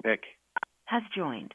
Nick. Has joined.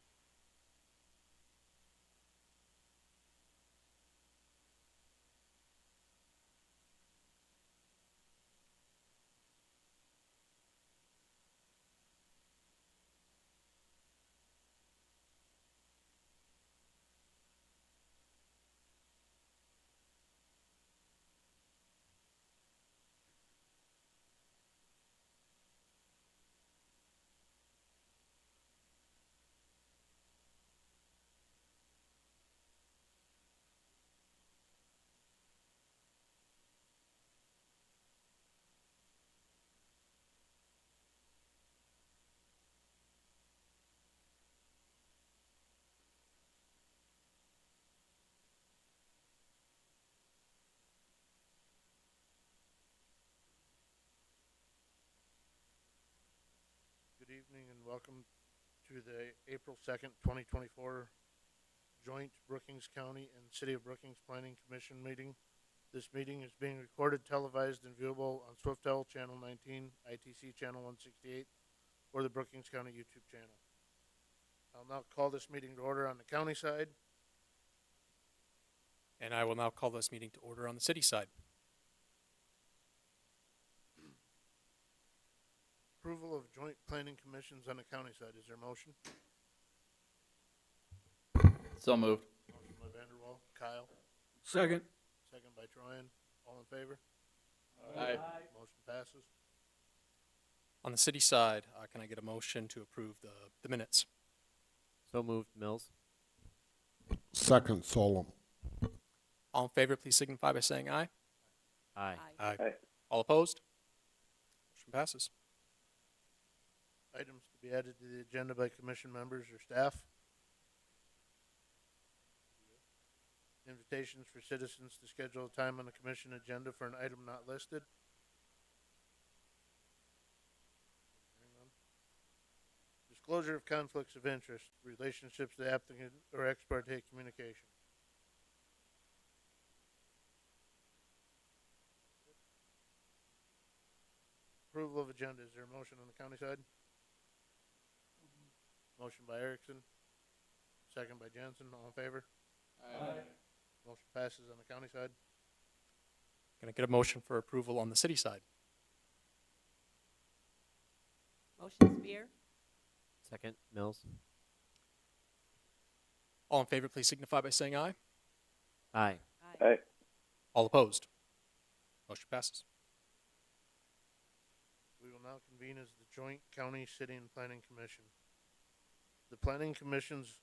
Good evening and welcome to the April 2nd, 2024 joint Brookings County and City of Brookings Planning Commission meeting. This meeting is being recorded, televised, and viewable on Swiftel Channel 19, ITC Channel 168, or the Brookings County YouTube channel. I'll now call this meeting to order on the county side. And I will now call this meeting to order on the city side. Approval of joint planning commissions on the county side. Is there a motion? So moved. Motion by Vanderwall. Kyle. Second. Second by Troyan. All in favor? Aye. Motion passes. On the city side, can I get a motion to approve the minutes? So moved. Mills. Second, Solom. All in favor, please signify by saying aye. Aye. Aye. Aye. All opposed? Motion passes. Items to be added to the agenda by commission members or staff. Invitations for citizens to schedule a time on the commission agenda for an item not listed. Disclosure of conflicts of interest, relationships to applicant or ex parte communication. Approval of agenda. Is there a motion on the county side? Motion by Erickson. Second by Jensen. All in favor? Aye. Motion passes on the county side. Can I get a motion for approval on the city side? Motion Spear. Second. Mills. All in favor, please signify by saying aye. Aye. Aye. All opposed? Motion passes. We will now convene as the joint county, city, and planning commission. The planning commissions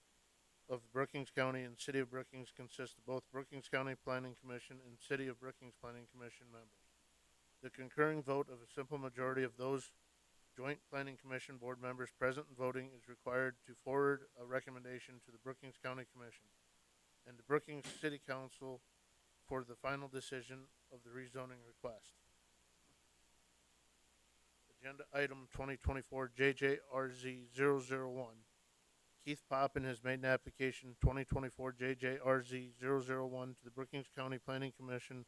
of Brookings County and City of Brookings consist of both Brookings County Planning Commission and City of Brookings Planning Commission members. The concurring vote of a simple majority of those joint planning commission board members present and voting is required to forward a recommendation to the Brookings County Commission and the Brookings City Council for the final decision of the rezoning request. Agenda item 2024 JJRZ 001. Keith Poppin has made an application 2024 JJRZ 001 to the Brookings County Planning Commission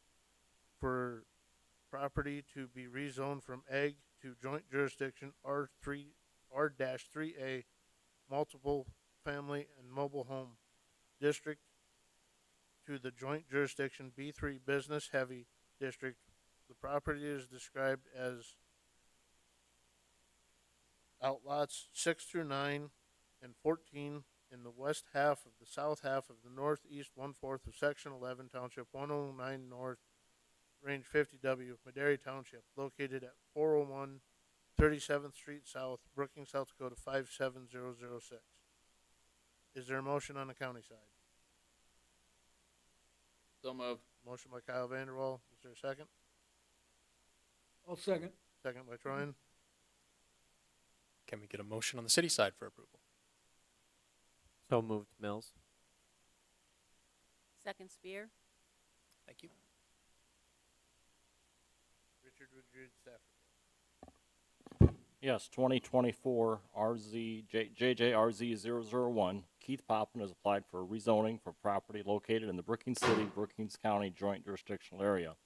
for property to be rezoned from Ag to Joint Jurisdiction R-3A Multiple Family and Mobile Home District to the Joint Jurisdiction B3 Business Heavy District. The property is described as outlots 6 through 9 and 14 in the west half of the south half of the northeast 1/4 of Section 11, Township 109 North, Range 50W, Madera Township, located at 401 37th Street South, Brookings, South Dakota 57006. Is there a motion on the county side? So moved. Motion by Kyle Vanderwall. Is there a second? I'll second. Second by Troyan. Can we get a motion on the city side for approval? So moved. Mills. Second Spear. Thank you. Richard, would you read staff report? Yes, 2024 JJRZ 001. Keith Poppin has applied for rezoning for property located in the Brookings City, Brookings County Joint Jurisdictional Area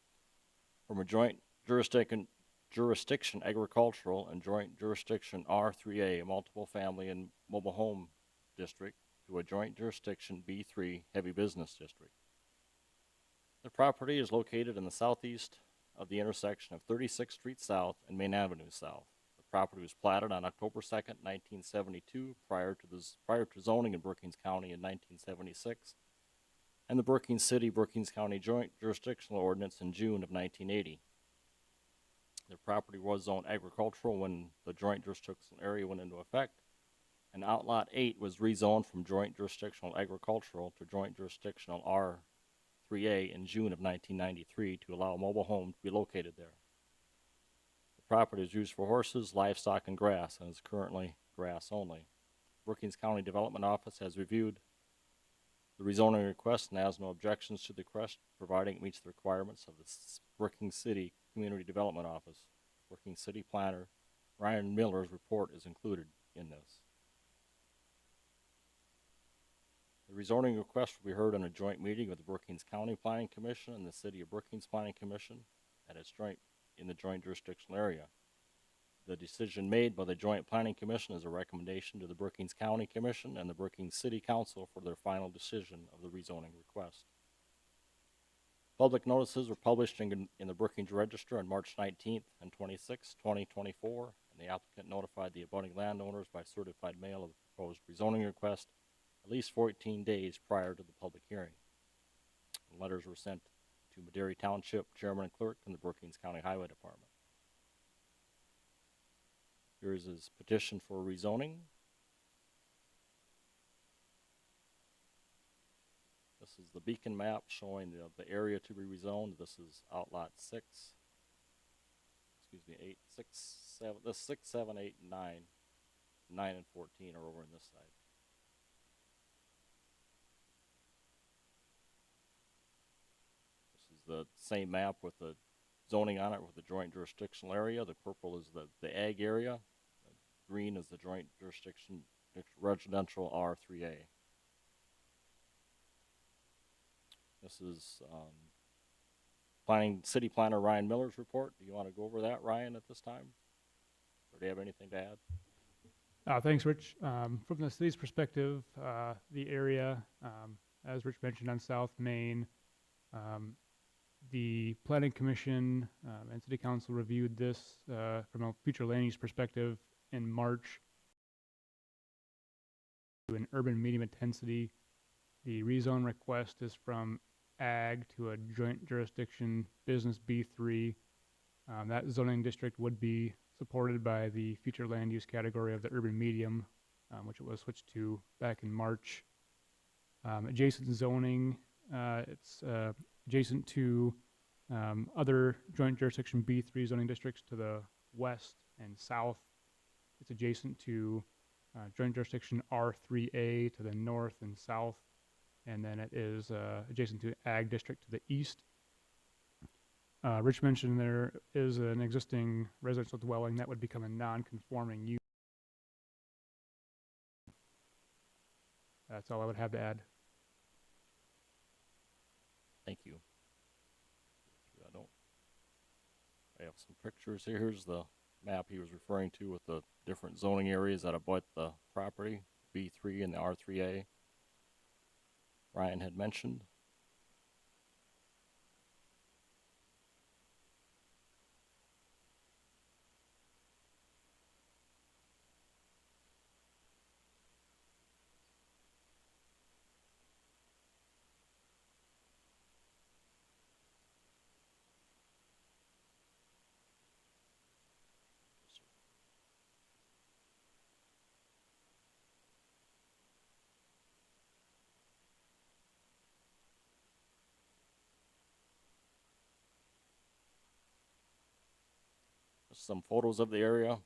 from a joint jurisdiction jurisdiction agricultural and joint jurisdiction R3A multiple family and mobile home district to a joint jurisdiction B3 heavy business district. The property is located in the southeast of the intersection of 36th Street South and Main Avenue South. The property was platted on October 2nd, 1972, prior to zoning in Brookings County in 1976, and the Brookings City, Brookings County Joint Jurisdictional Ordinance in June of 1980. The property was zoned agricultural when the joint jurisdictional area went into effect, and Outlot 8 was rezoned from joint jurisdictional agricultural to joint jurisdictional R3A in June of 1993 to allow a mobile home to be located there. The property is used for horses, livestock, and grass, and is currently grass only. Brookings County Development Office has reviewed the rezoning request and has no objections to the request, providing it meets the requirements of the Brookings City Community Development Office. Brookings City Planner Ryan Miller's report is included in this. The rezoning request will be heard in a joint meeting with the Brookings County Planning Commission and the City of Brookings Planning Commission in the joint jurisdictional area. The decision made by the Joint Planning Commission is a recommendation to the Brookings County Commission and the Brookings City Council for their final decision of the rezoning request. Public notices were published in the Brookings Register on March 19th and 26th, 2024, and the applicant notified the abutting landowners by certified mail of the proposed rezoning request at least 14 days prior to the public hearing. The letters were sent to Madera Township Chairman and Clerk and the Brookings County Highway Department. Here is his petition for rezoning. This is the beacon map showing the area to be rezoned. This is Outlot 6. Excuse me, 8, 6, 7. This 6, 7, 8, and 9. 9 and 14 are over on this side. This is the same map with the zoning on it with the joint jurisdictional area. The purple is the ag area. The green is the joint jurisdiction residential R3A. This is City Planner Ryan Miller's report. Do you want to go over that, Ryan, at this time? Or do you have anything to add? Thanks, Rich. From the city's perspective, the area, as Rich mentioned on South Main, the Planning Commission and City Council reviewed this from a future land use perspective in March. In urban medium intensity, the rezone request is from ag to a joint jurisdiction business B3. That zoning district would be supported by the future land use category of the urban medium, which it was switched to back in March. Adjacent zoning, it's adjacent to other joint jurisdiction B3 zoning districts to the west and south. It's adjacent to joint jurisdiction R3A to the north and south, and then it is adjacent to ag district to the east. Rich mentioned there is an existing residential dwelling that would become a non-conforming use. That's all I would have to add. Thank you. I have some pictures here. Here's the map he was referring to with the different zoning areas that abut the property, B3 and the R3A. Ryan had mentioned. Some photos of the area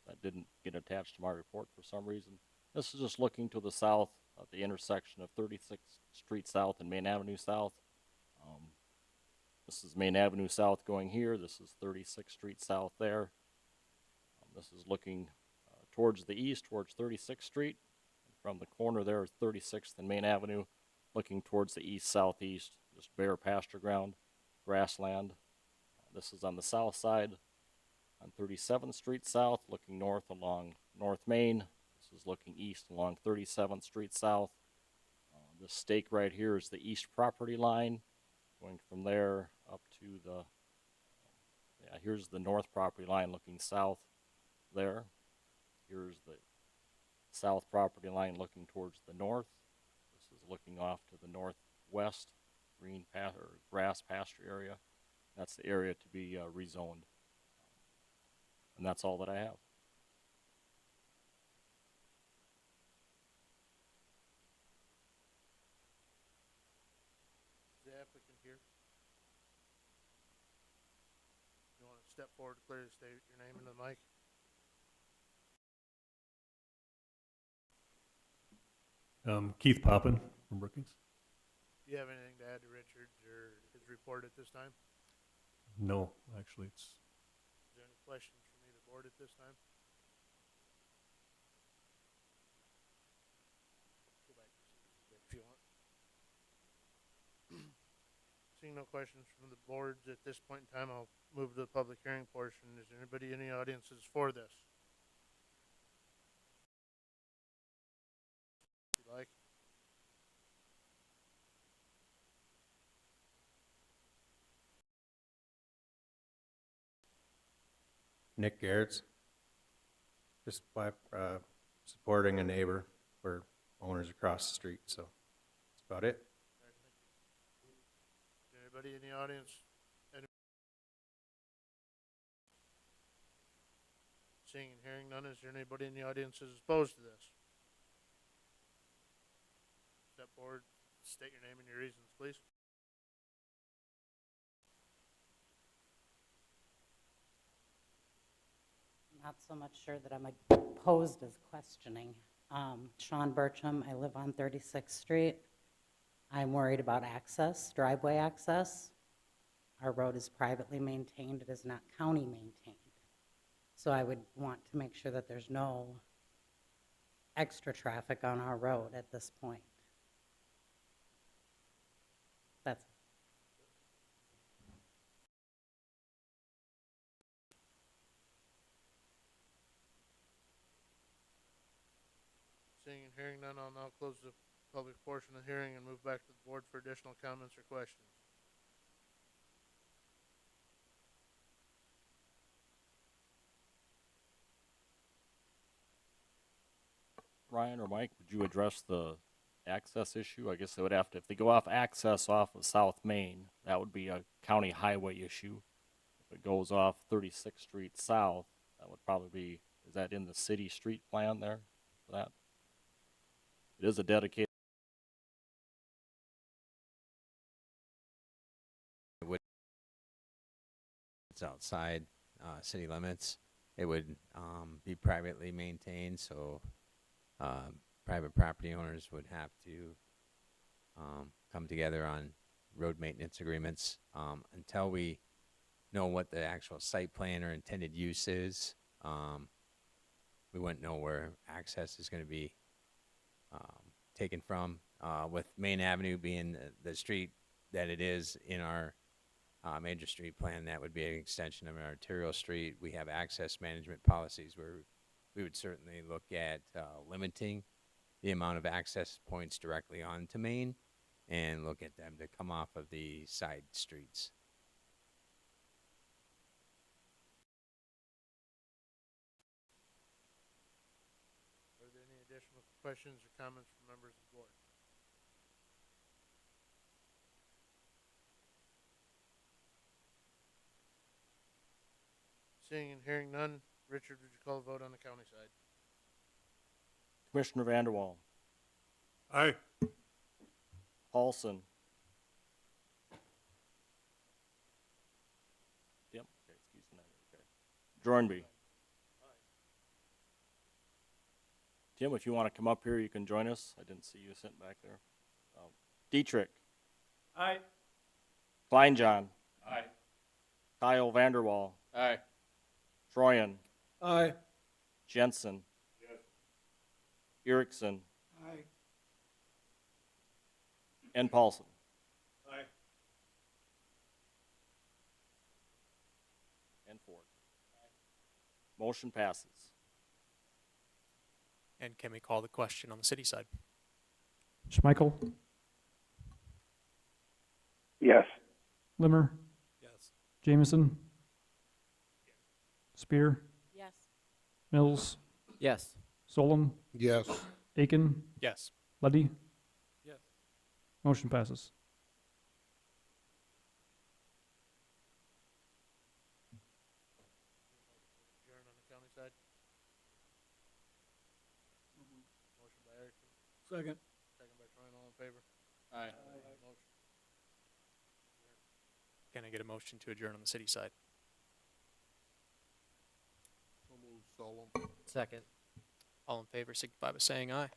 that didn't get attached to my report for some reason. This is just looking to the south at the intersection of 36th Street South and Main Avenue South. This is Main Avenue South going here. This is 36th Street South there. This is looking towards the east, towards 36th Street. From the corner there is 36th and Main Avenue, looking towards the east-southeast, just bare pasture ground, grassland. This is on the south side. on 37th Street South, looking north along North Main. This is looking east along 37th Street South. This stake right here is the east property line, going from there up to the, here's the north property line looking south there. Here's the south property line looking towards the north. This is looking off to the northwest, green or grass pasture area. That's the area to be rezoned. And that's all that I have. Is the applicant here? You want to step forward, clearly state your name into the mic? Keith Poppin from Brookings. Do you have anything to add to Richard's or his report at this time? No, actually, it's Is there any questions from either board at this time? Go back to see if you want. Seeing no questions from the boards at this point in time, I'll move to the public hearing portion. Is there anybody in the audiences for this? If you like. Nick Garrett's. Just by supporting a neighbor. We're owners across the street, so that's about it. All right, thank you. Is there anybody in the audience? Seeing and hearing none, is there anybody in the audience who's opposed to this? Step forward, state your name and your reasons, please. Not so much sure that I'm opposed as questioning. Sean Burcham, I live on 36th Street. I'm worried about access, driveway access. Our road is privately maintained, it is not county maintained. So I would want to make sure that there's no extra traffic on our road at this point. That's Seeing and hearing none, I'll now close the public portion of the hearing and move back to the board for additional comments or questions. Ryan or Mike, would you address the access issue? I guess they would have to, if they go off access off of South Main, that would be a county highway issue. If it goes off 36th Street South, that would probably be, is that in the city street plan there for that? It is a dedicated. It's outside city limits. It would be privately maintained, so private property owners would have to come together on road maintenance agreements. Until we know what the actual site plan or intended use is, we wouldn't know where access is going to be taken from. With Main Avenue being the street that it is in our major street plan, that would be an extension of an arterial street. We have access management policies where we would certainly look at limiting the amount of access points directly onto Main and look at them to come off of the side streets. Are there any additional questions or comments from members of the board? Seeing and hearing none, Richard, would you call the vote on the county side? Commissioner Vanderwall, Aye. Paulson. Yep. Okay, excuse me. Okay. Jornby. Tim, if you want to come up here, you can join us. I didn't see you sitting back there. Dietrich. Aye. Kleinjohn. Aye. Kyle Vanderwall. Aye. Troyan. Aye. Jensen. Yes. Erickson. Aye. And Paulson. Aye. And Ford. Motion passes. And can we call the question on the city side? Schmeichel, Yes. Limmer, Yes. Jameson, Spear, Yes. Mills, Yes. Solom, Yes. Aiken, Yes. Leddy. Yes. Motion passes. Adjourn on the county side. Motion by Erickson, Second. second by Troy, all in favor? Aye. Motion. Can I get a motion to adjourn on the city side? So move Solom. Second. All in favor signify by saying aye.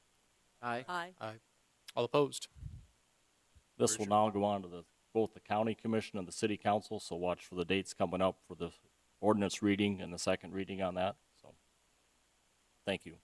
Aye. Aye. All opposed? This will now go on to both the county commission and the city council, so watch for the dates coming up for the ordinance reading and the second reading on that, so. Thank you.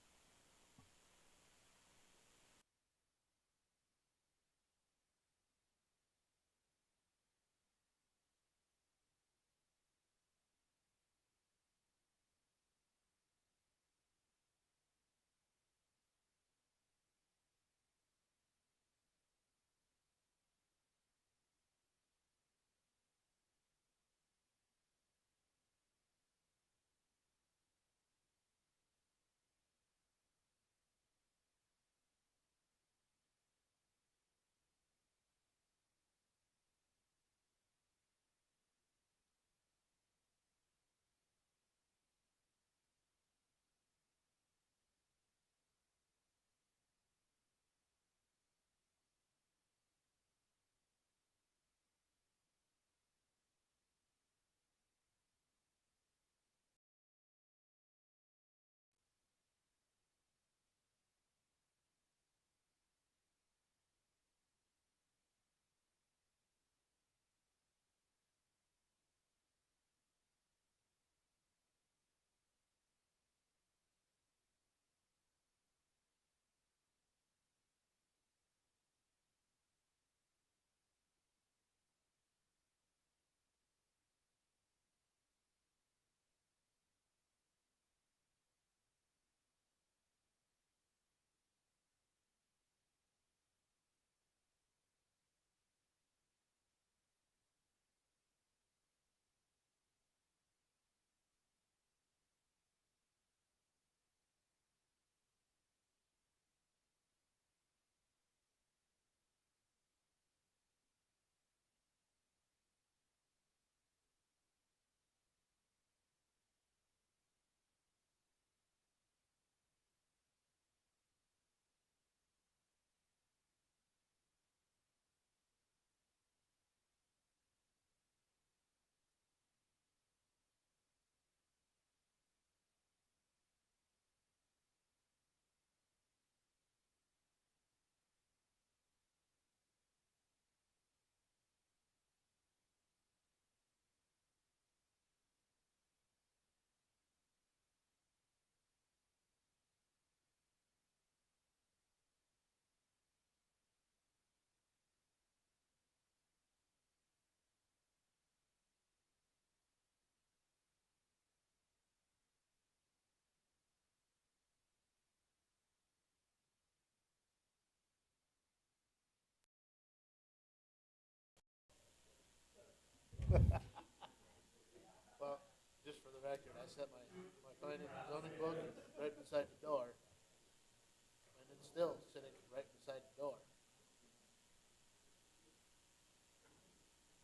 Well, just for the record, I set my planning and zoning book right beside the door, and it's still sitting right beside the door.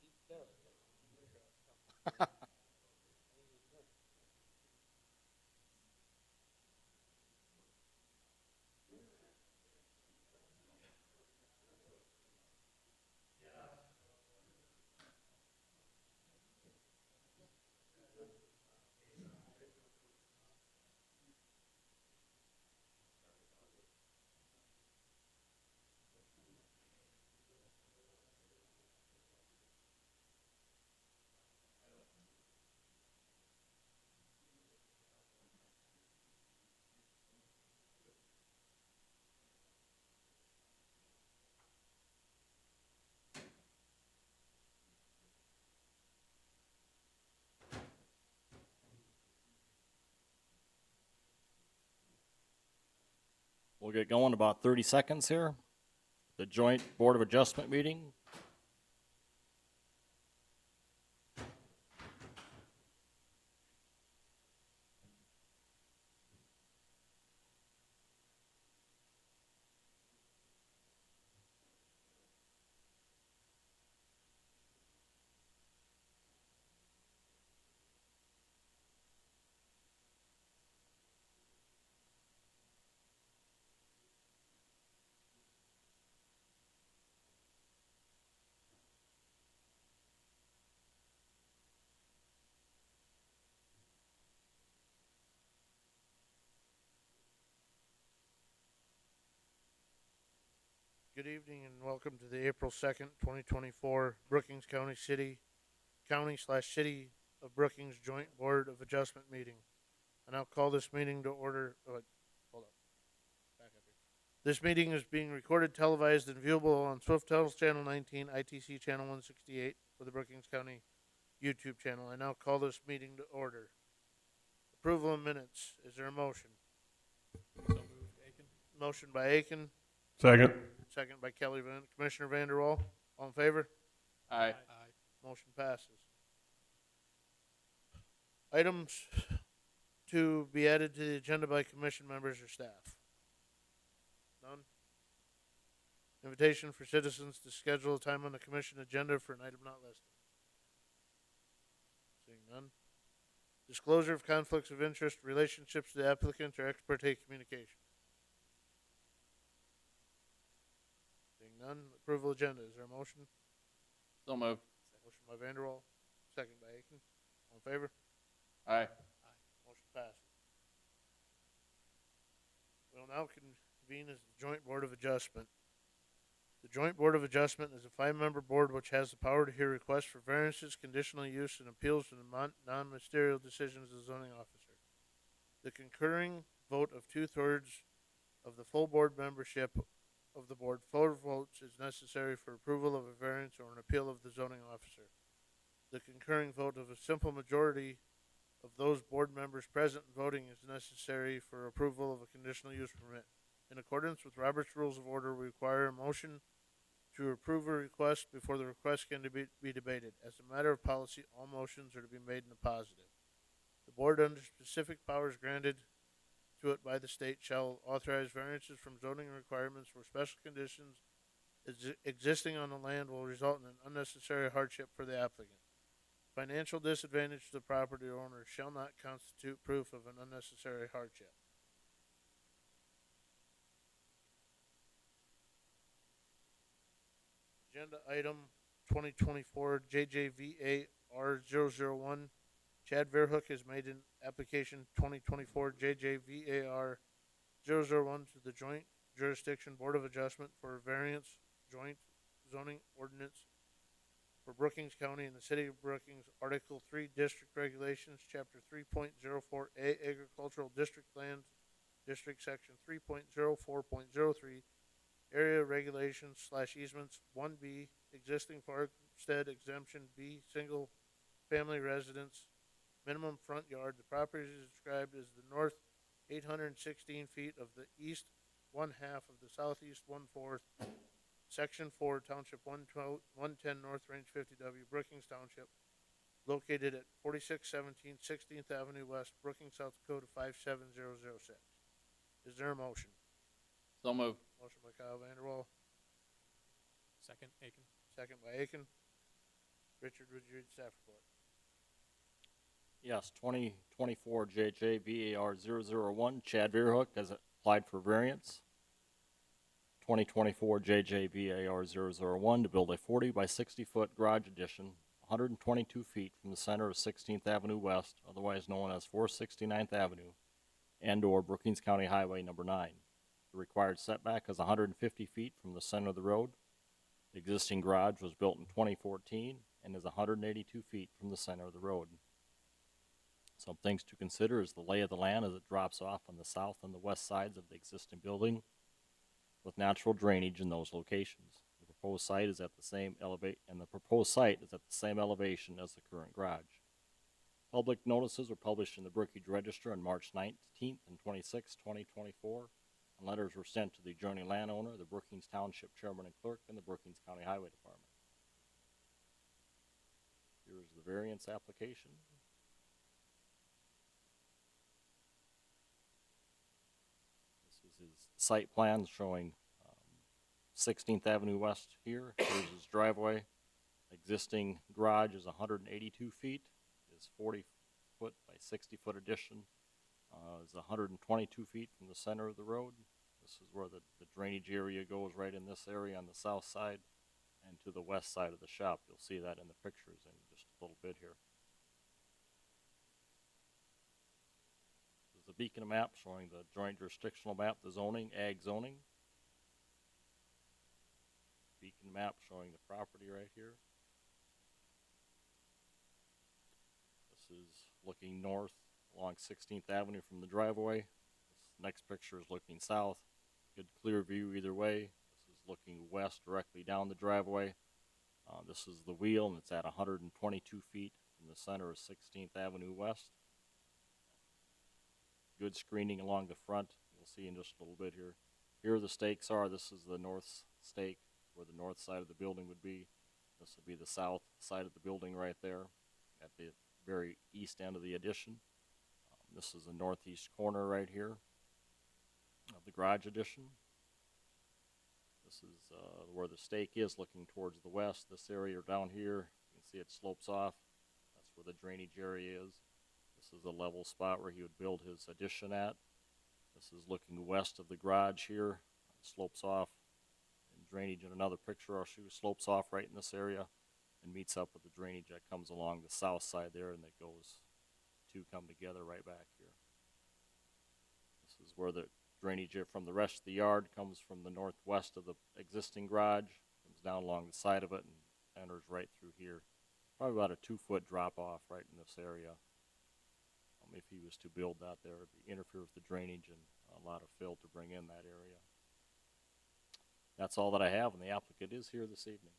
Keep careful. We'll get going in about 30 seconds here. The joint Board of Adjustment meeting. Good evening and welcome to the April 2nd, 2024 Brookings County City of Brookings Joint Board of Adjustment meeting. I now call this meeting to order. Hold up. Back up here. This meeting is being recorded, televised, and viewable on Swiftel's Channel 19, ITC Channel 168 for the Brookings County YouTube channel. I now call this meeting to order. Approval of minutes. Is there a motion? So moved, Aiken. Motion by Aiken, Second. second by Commissioner Vanderwall. All in favor? Aye. Motion passes. Items to be added to the agenda by commission members or staff. None. Invitation for citizens to schedule a time on the commission agenda for an item not listed. Seeing none. Disclosure of conflicts of interest, relationships to the applicant, or ex parte communication. Seeing none. Approval agenda. Is there a motion? So moved. Motion by Vanderwall, second by Aiken. All in favor? Aye. Motion passes. We'll now convene as the Joint Board of Adjustment. The Joint Board of Adjustment is a 5-member board which has the power to hear requests for variances, conditional use, and appeals from the non-ministerial decisions of the zoning officer. The concurring vote of 2/3 of the full board membership of the board, 4 votes is necessary for approval of a variance or an appeal of the zoning officer. The concurring vote of a simple majority of those board members present and voting is necessary for approval of a conditional use permit. In accordance with Robert's Rules of Order, we require a motion to approve a request before the request can be debated. As a matter of policy, all motions are to be made in the positive. The board, under specific powers granted to it by the state, shall authorize variances from zoning requirements where special conditions existing on the land will result in an unnecessary hardship for the applicant. Financial disadvantage to the property owner shall not constitute proof of an unnecessary hardship. Agenda item 2024 JJVAR 001. Chad Verhook has made an application 2024 JJVAR 001 to the Joint Jurisdiction Board of Adjustment for a variance joint zoning ordinance for Brookings County and the City of Brookings, Article 3 District Regulations, Chapter 3.04A Agricultural District Lands, District Section 3.04.03, Area Regulations / Easements, 1B, Existing Farmstead Exemption, B, Single Family Residence, Minimum Front Yard. The property is described as the north 816 feet of the east 1/2 of the southeast 1/4, Section 4, Township 110, North Range 50W, Brookings Township, located at 4617 16th Avenue West, Brookings, South Dakota 57006. Is there a motion? So moved. Motion by Kyle Vanderwall, Second, Aiken. second by Aiken. Richard, would you read staff report? Yes, 2024 JJBAR 001, Chad Verhook has applied for variance. 2024 JJBAR 001 to build a 40 by 60 foot garage addition 122 feet from the center of 16th Avenue West, otherwise known as 469th Avenue, and or Brookings County Highway number 9. The required setback is 150 feet from the center of the road. The existing garage was built in 2014 and is 182 feet from the center of the road. Some things to consider is the lay of the land as it drops off on the south and the west sides of the existing building, with natural drainage in those locations. The proposed site is at the same elevation as the current garage. Public notices were published in the Brookings Register on March 19th and 26th, 2024. and letters were sent to the adjoining landowner, the Brookings Township Chairman and Clerk, and the Brookings County Highway Department. Here is the variance application. This is his site plan showing 16th Avenue West here. Here's his driveway. Existing garage is 182 feet. His 40-foot by 60-foot addition is 122 feet from the center of the road. This is where the drainage area goes, right in this area on the south side and to the west side of the shop. You'll see that in the pictures in just a little bit here. This is the beacon map showing the joint jurisdictional map, the zoning, ag zoning. Beacon map showing the property right here. This is looking north along 16th Avenue from the driveway. This next picture is looking south. Good clear view either way. This is looking west directly down the driveway. This is the wheel, and it's at 122 feet from the center of 16th Avenue West. Good screening along the front. You'll see in just a little bit here. Here the stakes are. This is the north stake, where the north side of the building would be. This would be the south side of the building right there at the very east end of the addition. This is the northeast corner right here of the garage addition. This is where the stake is looking towards the west. This area down here, you can see it slopes off. That's where the drainage area is. This is a level spot where he would build his addition at. This is looking west of the garage here. It slopes off. And drainage in another picture I'll show you slopes off right in this area and meets up with the drainage that comes along the south side there, and that goes two come together right back here. This is where the drainage from the rest of the yard comes from the northwest of the existing garage, comes down along the side of it and enters right through here. Probably about a 2-foot drop off right in this area. If he was to build that there, it would interfere with the drainage and a lot of fill to bring in that area. That's all that I have, and the applicant is here this evening.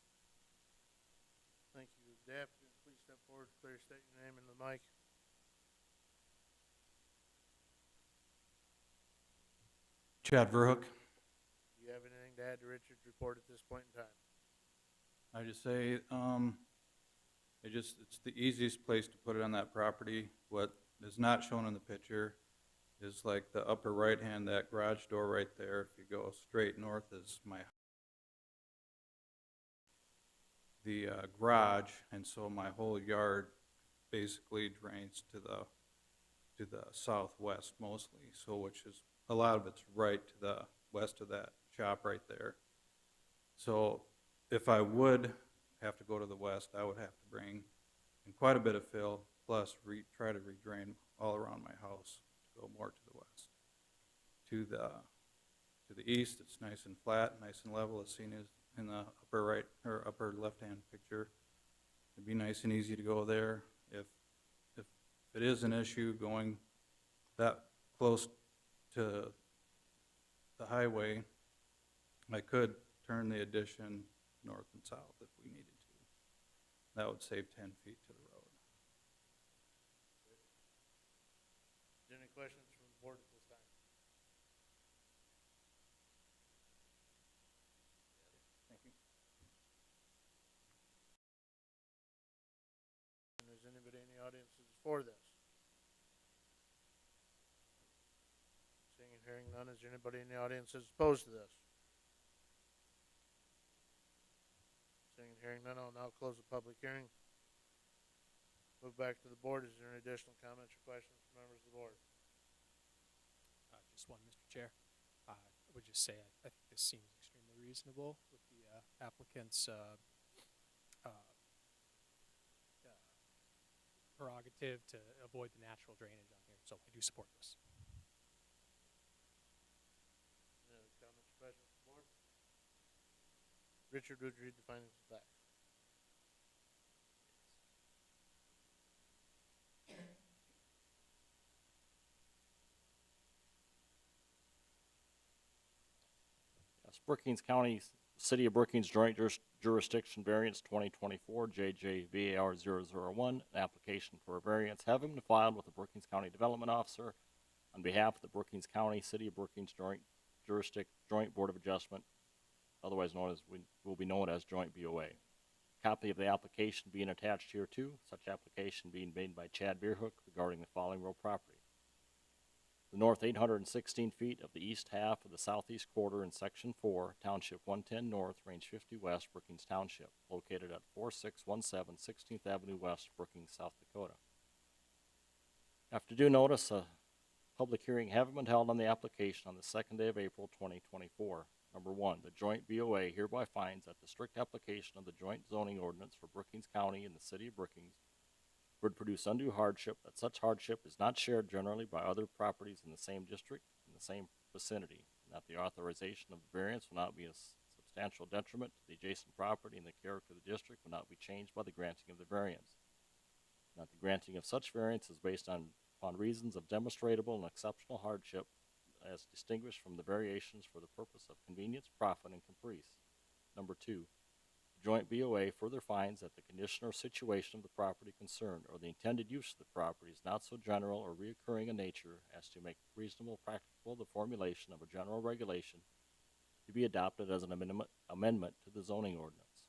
Thank you. The applicant, please step forward, clearly state your name into the mic. Chad Verhoek. Do you have anything to add to Richard's report at this point in time? I just say, it's the easiest place to put it on that property. What is not shown in the picture is like the upper right hand, that garage door right there. If you go straight north is the garage, and so my whole yard basically drains to the southwest mostly. So which is a lot of it's right to the west of that shop right there. So if I would have to go to the west, I would have to bring in quite a bit of fill, plus try to redrain all around my house to go more to the west. To the east, it's nice and flat, nice and level, as seen as in the upper right or upper left-hand picture. It'd be nice and easy to go there. If it is an issue going that close to the highway, I could turn the addition north and south if we needed to. That would save 10 feet to the road. Is there any questions from the board at this time? Thank you. And is anybody in the audience that's for this? Seeing and hearing none, is there anybody in the audience that's opposed to this? Seeing and hearing none, I'll now close the public hearing. Move back to the board. Is there any additional comments or questions from members of the board? Just one, Mr. Chair. I would just say I think this seems extremely reasonable with the applicant's prerogative to avoid the natural drainage on here. So I do support this. Any other comments or questions from the board? Richard, would you read the findings of fact? Yes, Brookings County, City of Brookings Joint Jurisdiction Variance 2024 JJVAR 001, an application for a variance having been filed with the Brookings County Development Officer on behalf of the Brookings County, City of Brookings Joint Joint Board of Adjustment, otherwise known as, will be known as Joint BOA. Copy of the application being attached here too, such application being made by Chad Beerhook regarding the following real property. The north 816 feet of the east half of the southeast quarter in Section 4, Township 110 North, Range 50 West, Brookings Township, located at 4617 16th Avenue West, Brookings, South Dakota. After due notice, a public hearing having been held on the application on the 2nd day of April 2024. Number 1, the joint BOA hereby finds that the strict application of the joint zoning ordinance for Brookings County and the city of Brookings would produce undue hardship, that such hardship is not shared generally by other properties in the same district, in the same vicinity, and that the authorization of the variance will not be a substantial detriment to the adjacent property, and the character of the district will not be changed by the granting of the variance. And that the granting of such variance is based upon reasons of demonstrable and exceptional hardship as distinguished from the variations for the purpose of convenience, profit, and caprice. Number 2, the joint BOA further finds that the condition or situation of the property concerned or the intended use of the property is not so general or reoccurring in nature as to make reasonable practicable the formulation of a general regulation to be adopted as an amendment to the zoning ordinance.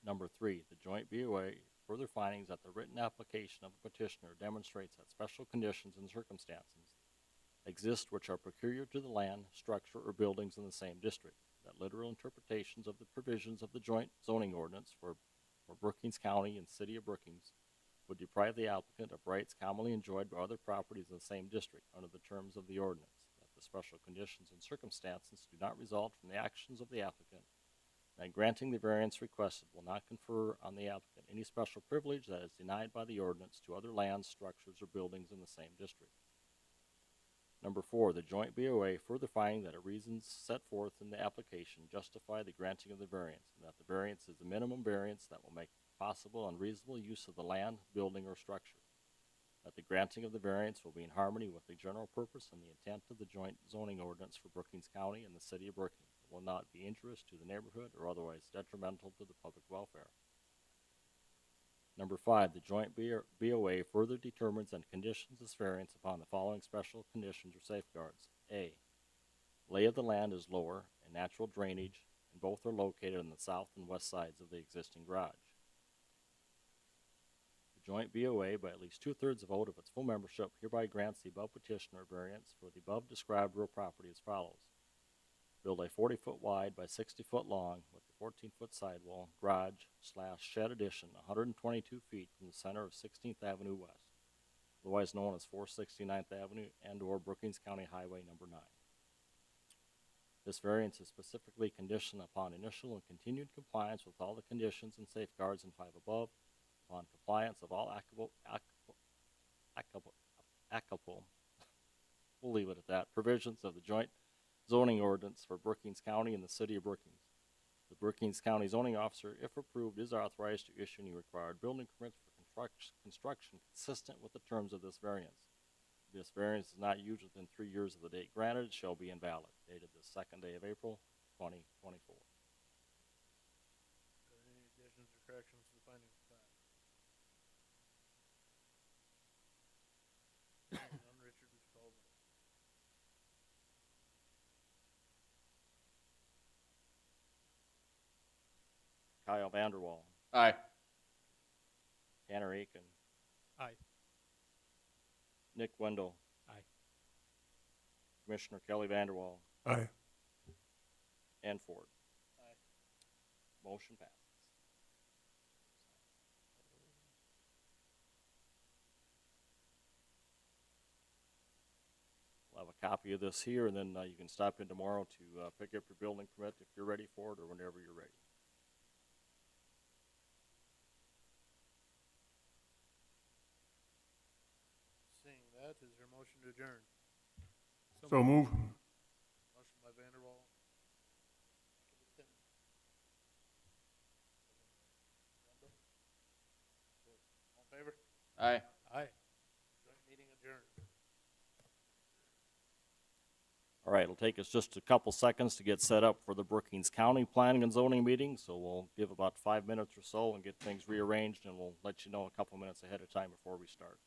Number 3, the joint BOA further findings that the written application of the petitioner demonstrates that special conditions and circumstances exist which are peculiar to the land, structure, or buildings in the same district, that literal interpretations of the provisions of the joint zoning ordinance for Brookings County and City of Brookings would deprive the applicant of rights commonly enjoyed by other properties in the same district under the terms of the ordinance, that the special conditions and circumstances do not result from the actions of the applicant, that granting the variance requested will not confer on the applicant any special privilege that is denied by the ordinance to other lands, structures, or buildings in the same district. Number 4, the joint BOA further finding that the reasons set forth in the application justify the granting of the variance, and that the variance is the minimum variance that will make possible and reasonable use of the land, building, or structure. That the granting of the variance will be in harmony with the general purpose and the intent of the joint zoning ordinance for Brookings County and the city of Brookings. It will not be injurious to the neighborhood or otherwise detrimental to the public welfare. Number 5, the joint BOA further determines and conditions this variance upon the following special conditions or safeguards. A, lay of the land is lower and natural drainage, and both are located on the south and west sides of the existing garage. The joint BOA, by at least 2/3 vote of its full membership, hereby grants the above petitioner variance for the above described real property as follows. Build a 40-foot wide by 60-foot long with a 14-foot sidewall, garage/shed addition 122 feet from the center of 16th Avenue West, otherwise known as 469th Avenue and/or Brookings County Highway number 9. This variance is specifically conditioned upon initial and continued compliance with all the conditions and safeguards in 5 above, upon compliance of all applicable we'll leave it at that, provisions of the joint zoning ordinance for Brookings County and the city of Brookings. The Brookings County zoning officer, if approved, is authorized to issue any required building permits for construction consistent with the terms of this variance. If this variance is not used within 3 years of the date granted, it shall be invalid. Dated the 2nd day of April, 2024. Any additions or corrections to the findings of fact? Seeing none, Richard, would you call the roll? Kyle Vanderwall, Aye. Tanner Aiken, Aye. Nick Wendell, Aye. Commissioner Kelly Vanderwall, Aye. and Ford. Aye. Motion passes. We'll have a copy of this here, and then you can stop in tomorrow to pick up your building permit if you're ready for it or whenever you're ready. Seeing that, is there a motion to adjourn? So move. Motion by Vanderwall. All in favor? Aye. Aye. Joint meeting adjourned. All right, it'll take us just a couple seconds to get set up for the Brookings County Planning and Zoning meeting, so we'll give about 5 minutes or so and get things rearranged, and we'll let you know a couple minutes ahead of time before we start.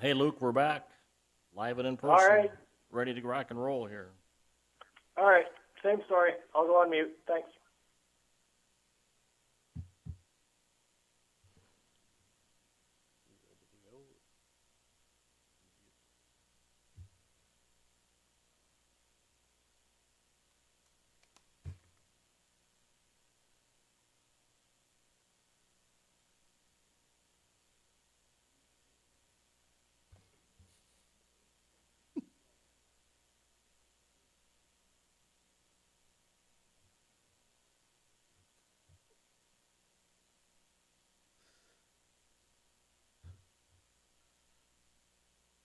Hey, Luke, we're back, live and in person. All right. Ready to rock and roll here. All right. Same story. I'll go on mute. Thanks.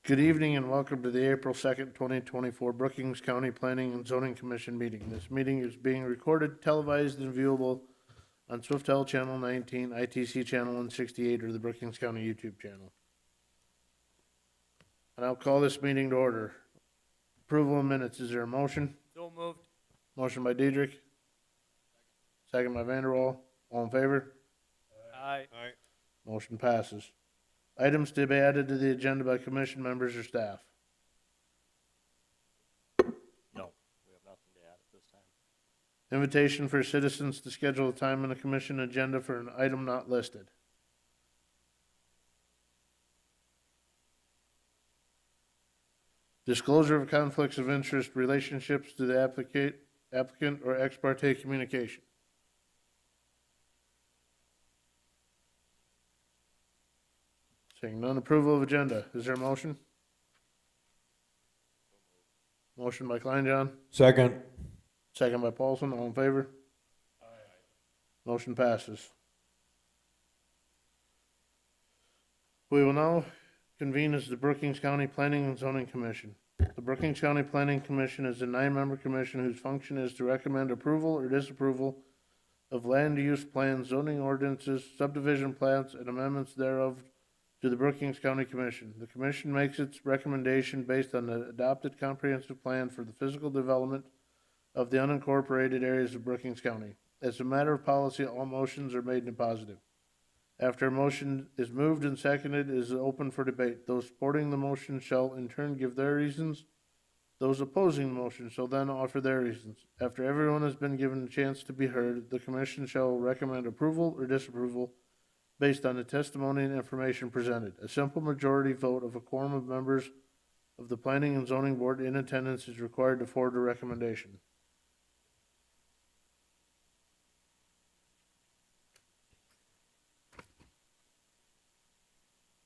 Good evening and welcome to the April 2nd, 2024 Brookings County Planning and Zoning Commission meeting. This meeting is being recorded, televised, and viewable on Swiftel Channel 19, ITC Channel 168, or the Brookings County YouTube channel. And I'll call this meeting to order. Approval of minutes. Is there a motion? So moved. Motion by Diedrich. Second by Vanderwall. All in favor? Aye. Motion passes. Items to be added to the agenda by commission members or staff. No, we have nothing to add at this time. Invitation for citizens to schedule a time on the commission agenda for an item not listed. Disclosure of conflicts of interest, relationships to the applicant or ex parte communication. Seeing none, approval of agenda. Is there a motion? Motion by Kleinjohn, Second. second by Paulson. All in favor? Motion passes. We will now convene as the Brookings County Planning and Zoning Commission. The Brookings County Planning Commission is a 9-member commission whose function is to recommend approval or disapproval of land use plans, zoning ordinances, subdivision plans, and amendments thereof to the Brookings County Commission. The commission makes its recommendation based on the adopted comprehensive plan for the physical development of the unincorporated areas of Brookings County. As a matter of policy, all motions are made in positive. After a motion is moved and seconded, it is open for debate. Those supporting the motion shall in turn give their reasons. Those opposing the motion shall then offer their reasons. After everyone has been given a chance to be heard, the commission shall recommend approval or disapproval based on the testimony and information presented. A simple majority vote of a quorum of members of the Planning and Zoning Board in attendance is required to forward a recommendation.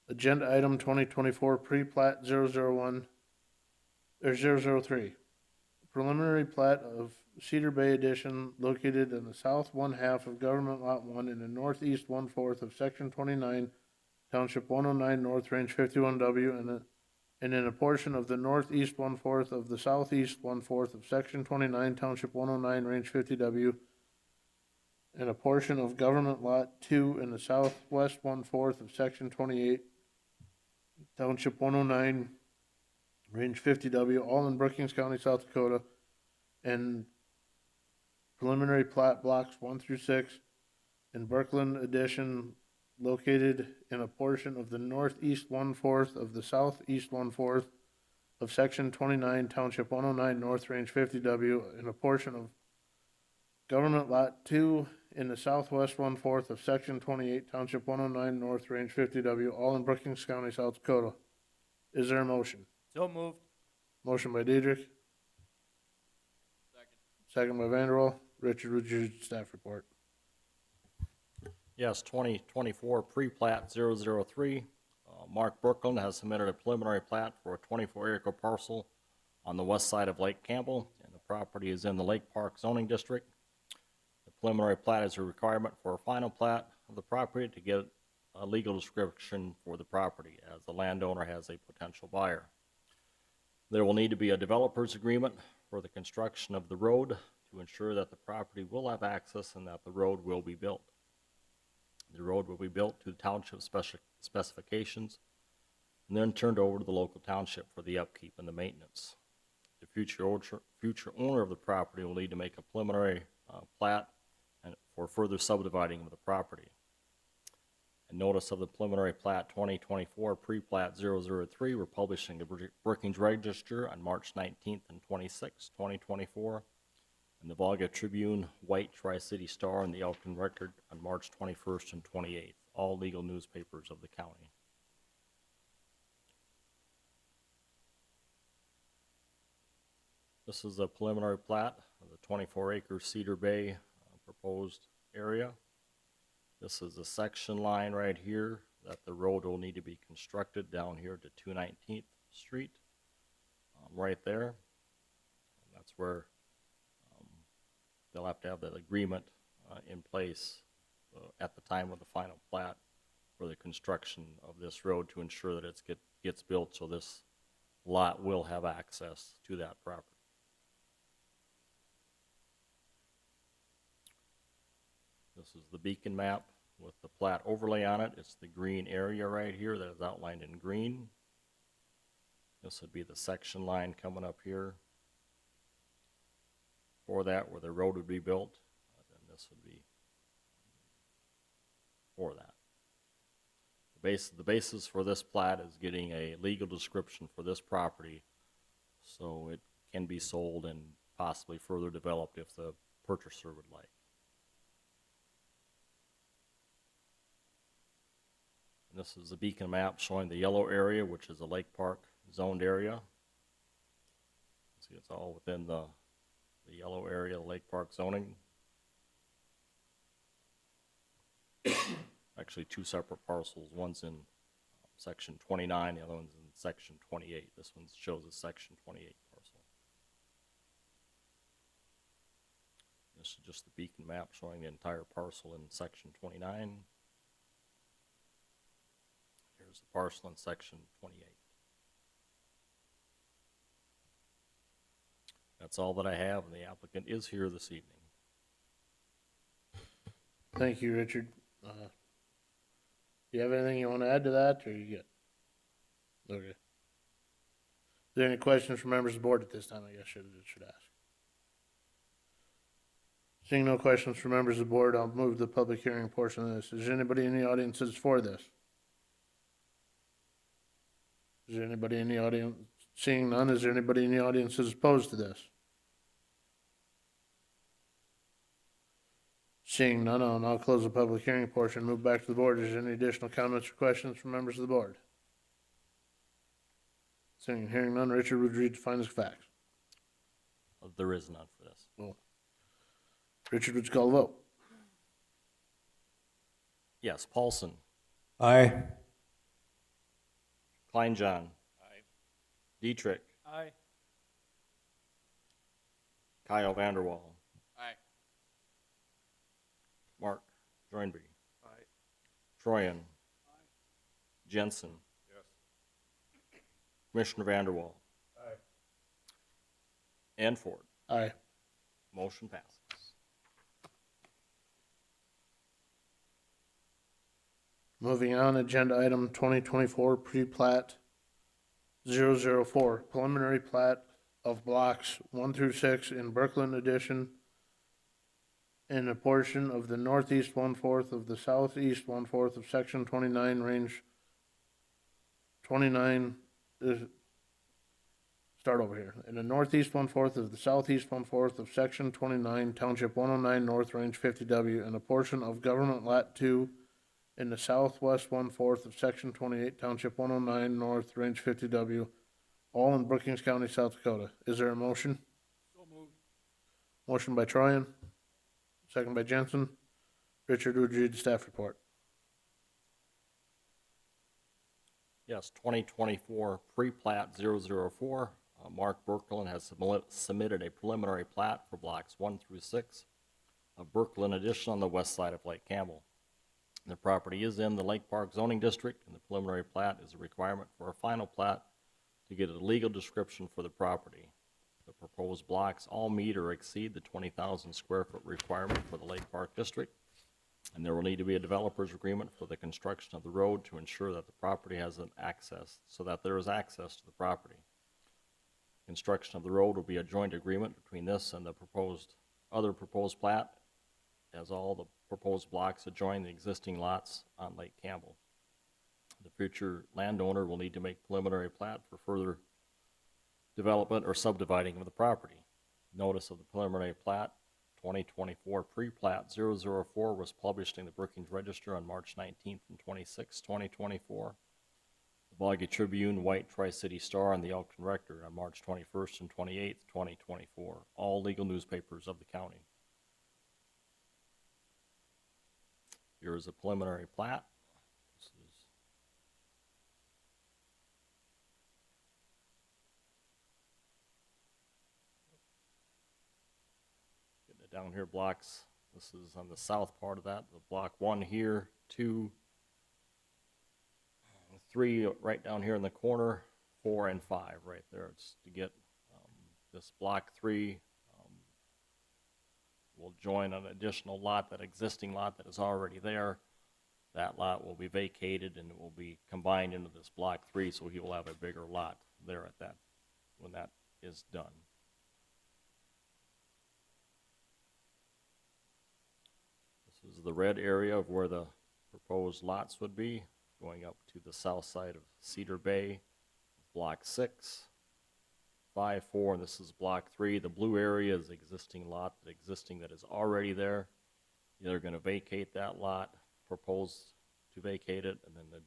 Agenda item 2024 pre-plat 001 or 003. Preliminary plat of Cedar Bay Edition located in the south one half of Government Lot 1 in the northeast 1/4 of Section 29, Township 109 North, Range 51W, and in a portion of the northeast 1/4 of the southeast 1/4 of Section 29, Township 109, Range 50W, and a portion of Government Lot 2 in the southwest 1/4 of Section 28, Township 109, Range 50W, all in Brookings County, South Dakota, and preliminary plat blocks 1 through 6 in Brooklyn Edition located in a portion of the northeast 1/4 of the southeast 1/4 of Section 29, Township 109 North, Range 50W, and a portion of Government Lot 2 in the southwest 1/4 of Section 28, Township 109 North, Range 50W, all in Brookings County, South Dakota. Is there a motion? So moved. Motion by Diedrich. Second by Vanderwall. Richard, would you staff report? Yes, 2024 pre-plat 003. Mark Brooklyn has submitted a preliminary plat for a 24-acre parcel on the west side of Lake Campbell, and the property is in the Lake Park zoning district. The preliminary plat is a requirement for a final plat of the property to get a legal description for the property, as the landowner has a potential buyer. There will need to be a developer's agreement for the construction of the road to ensure that the property will have access and that the road will be built. The road will be built to township specifications and then turned over to the local township for the upkeep and the maintenance. The future owner of the property will need to make a preliminary plat and for further subdividing of the property. And notice of the preliminary plat 2024 pre-plat 003 were published in the Brookings Register on March 19th and 26th, 2024, and the Volga Tribune, White Tri-City Star, and the Elkin Record on March 21st and 28th, all legal newspapers of the county. This is a preliminary plat of the 24-acre Cedar Bay proposed area. This is a section line right here that the road will need to be constructed down here to 219th Street, right there. And that's where they'll have to have that agreement in place at the time of the final plat for the construction of this road to ensure that it gets built, so this lot will have access to that property. This is the beacon map with the plat overlay on it. It's the green area right here that is outlined in green. This would be the section line coming up here for that, where the road would be built. And this would be for that. The basis for this plat is getting a legal description for this property so it can be sold and possibly further developed if the purchaser would like. And this is a beacon map showing the yellow area, which is a Lake Park zoned area. See, it's all within the yellow area, the Lake Park zoning. Actually, two separate parcels. One's in section 29, the other one's in section 28. This one shows a section 28 parcel. This is just the beacon map showing the entire parcel in section 29. Here's the parcel in section 28. That's all that I have, and the applicant is here this evening. Thank you, Richard. Do you have anything you want to add to that, or you good? Okay. Is there any questions from members of the board at this time? I guess should ask. Seeing no questions from members of the board, I'll move the public hearing portion of this. Is there anybody in the audience that's for this? Is there anybody in the audience? Seeing none, is there anybody in the audience that's opposed to this? Seeing none, I'll now close the public hearing portion, move back to the board. Is there any additional comments or questions from members of the board? Seeing and hearing none, Richard, would you read the findings of facts? There is none for this. Well, Richard, would you call the vote? Yes, Paulson. Aye. Kleinjohn. Aye. Dietrich. Aye. Kyle Vanderwall. Aye. Mark Joinby. Aye. Troyan. Jensen. Yes. Commissioner Vanderwall. Aye. And Ford. Aye. Motion passes. Moving on, agenda item 2024 pre-plat 004, preliminary plat of blocks 1 through 6 in Brooklyn Addition in a portion of the northeast 1/4 of the southeast 1/4 of section 29, range 29 start over here. In the northeast 1/4 of the southeast 1/4 of section 29, township 109 north, range 50W, and a portion of government lot 2 in the southwest 1/4 of section 28, township 109 north, range 50W, all in Brookings County, South Dakota. Is there a motion? So moved. Motion by Troyan, second by Jensen. Richard, would you read the staff report? Yes, 2024 pre-plat 004. Mark Berkelin has submitted a preliminary plat for blocks 1 through 6 of Brooklyn Addition on the west side of Lake Campbell. The property is in the Lake Park zoning district, and the preliminary plat is a requirement for a final plat to get a legal description for the property. The proposed blocks all meet or exceed the 20,000 square foot requirement for the Lake Park district, and there will need to be a developer's agreement for the construction of the road to ensure that the property has an access, so that there is access to the property. Construction of the road will be a joint agreement between this and the other proposed plat, as all the proposed blocks adjoin the existing lots on Lake Campbell. The future landowner will need to make preliminary plat for further development or subdividing of the property. Notice of the preliminary plat 2024 pre-plat 004 was published in the Brookings Register on March 19th and 26th, 2024. The Boggy Tribune, White Tri-City Star, and the Elkton Record on March 21st and 28th, 2024. All legal newspapers of the county. Here is a preliminary plat. This is getting it down here, blocks. This is on the south part of that. The block 1 here, 2, 3 right down here in the corner, 4 and 5 right there. It's to get this block 3 will join an additional lot, that existing lot that is already there. That lot will be vacated and it will be combined into this block 3, so he will have a bigger lot there at that when that is done. This is the red area of where the proposed lots would be, going up to the south side of Cedar Bay, block 6, 5, 4, and this is block 3. The blue area is the existing lot, the existing that is already there. They're going to vacate that lot, propose to vacate it, and then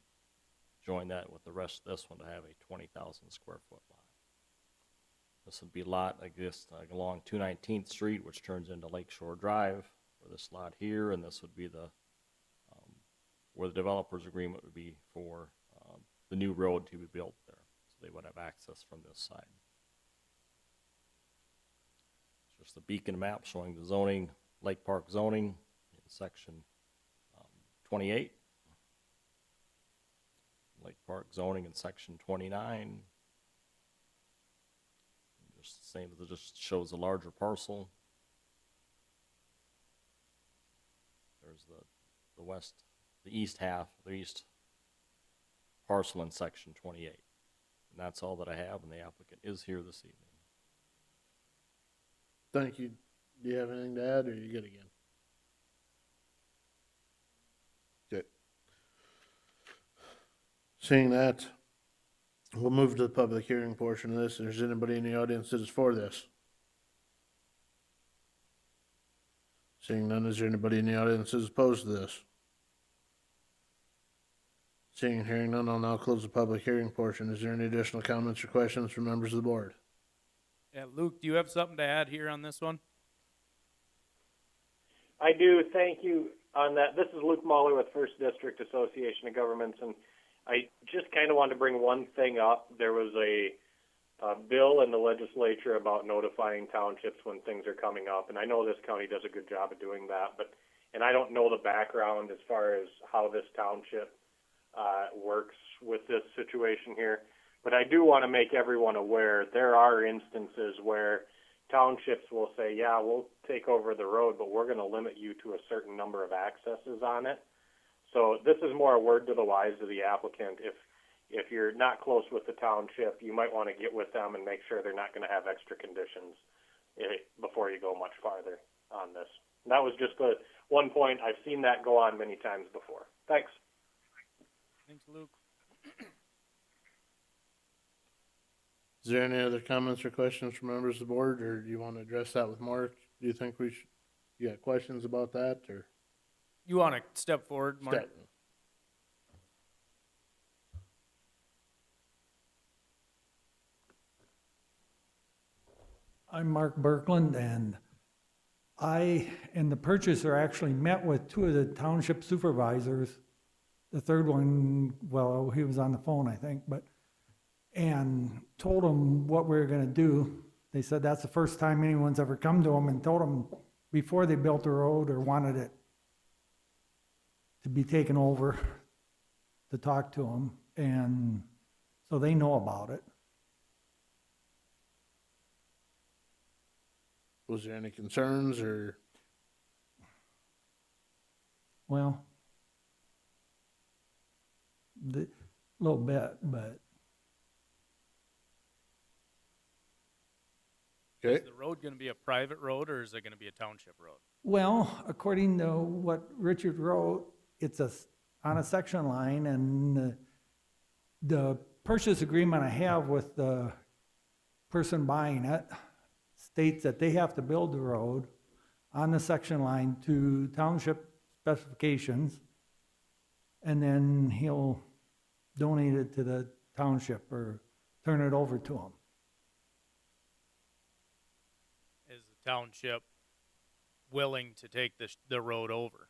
join that with the rest of this one to have a 20,000 square foot lot. This would be lot, I guess, along 219th Street, which turns into Lakeshore Drive, for this lot here, and this would be the where the developer's agreement would be for the new road to be built there. So they would have access from this side. It's just a beacon map showing the zoning, Lake Park zoning in section 28. Lake Park zoning in section 29. And just the same, it just shows a larger parcel. There's the west, the east half, the east parcel in section 28. And that's all that I have, and the applicant is here this evening. Thank you. Do you have anything to add, or are you good again? Good. Seeing that, we'll move to the public hearing portion of this. If there's anybody in the audience that is for this. Seeing none, is there anybody in the audience that is opposed to this? Seeing and hearing none, I'll now close the public hearing portion. Is there any additional comments or questions from members of the board? Yeah, Luke, do you have something to add here on this one? I do. Thank you on that. This is Luke Mahler with First District Association of Governments, and I just kind of wanted to bring one thing up. There was a bill in the legislature about notifying townships when things are coming up, and I know this county does a good job of doing that, and I don't know the background as far as how this township works with this situation here. But I do want to make everyone aware there are instances where townships will say, yeah, we'll take over the road, but we're going to limit you to a certain number of accesses on it. So this is more a word to the wise of the applicant. If you're not close with the township, you might want to get with them and make sure they're not going to have extra conditions before you go much farther on this. And that was just the one point. I've seen that go on many times before. Thanks. Thanks, Luke. Is there any other comments or questions from members of the board, or do you want to address that with Mark? Do you think we should, you got questions about that, or? You want to step forward, Mark? Step. I'm Mark Birkland, and I and the purchaser actually met with two of the township supervisors. The third one, well, he was on the phone, I think, and told them what we were going to do. They said that's the first time anyone's ever come to them and told them before they built the road or wanted it to be taken over to talk to them, and so they know about it. Was there any concerns, or? Well, a little bit, but. Okay, Is the road gonna be a private road or is it gonna be a township road? Well, according to what Richard wrote, it's on a section line, and the purchase agreement I have with the person buying it states that they have to build the road on the section line to township specifications, and then he'll donate it to the township or turn it over to them. Is the township willing to take the road over?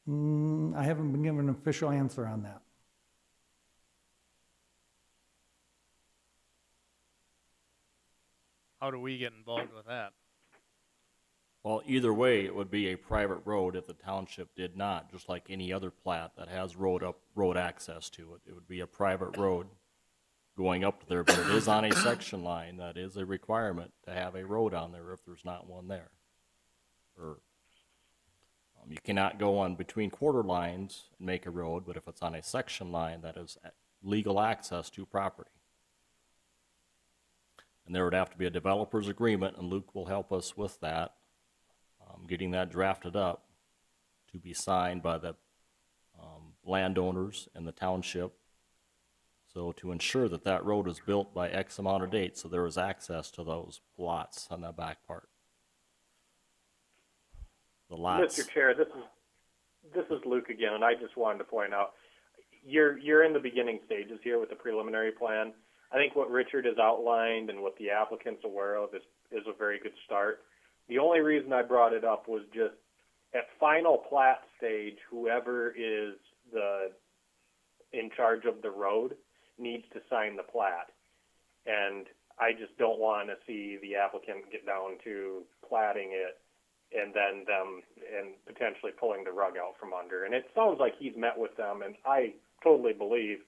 I haven't been given an official answer on that. How do we get involved with that? Well, either way, it would be a private road if the township did not, just like any other plat that has road access to it. It would be a private road going up to there, but it is on a section line. That is a requirement to have a road on there if there's not one there. Or you cannot go on between quarter lines and make a road, but if it's on a section line, that is legal access to property. And there would have to be a developer's agreement, and Luke will help us with that, getting that drafted up to be signed by the landowners and the township. So to ensure that that road is built by X amount of dates, so there is access to those lots on that back part. The lots. Mr. Chair, this is Luke again, and I just wanted to point out, you're in the beginning stages here with the preliminary plan. I think what Richard has outlined and what the applicant's aware of is a very good start. The only reason I brought it up was just at final plat stage, whoever is in charge of the road needs to sign the plat. And I just don't want to see the applicant get down to platting it and then them and potentially pulling the rug out from under. And it sounds like he's met with them, and I totally believe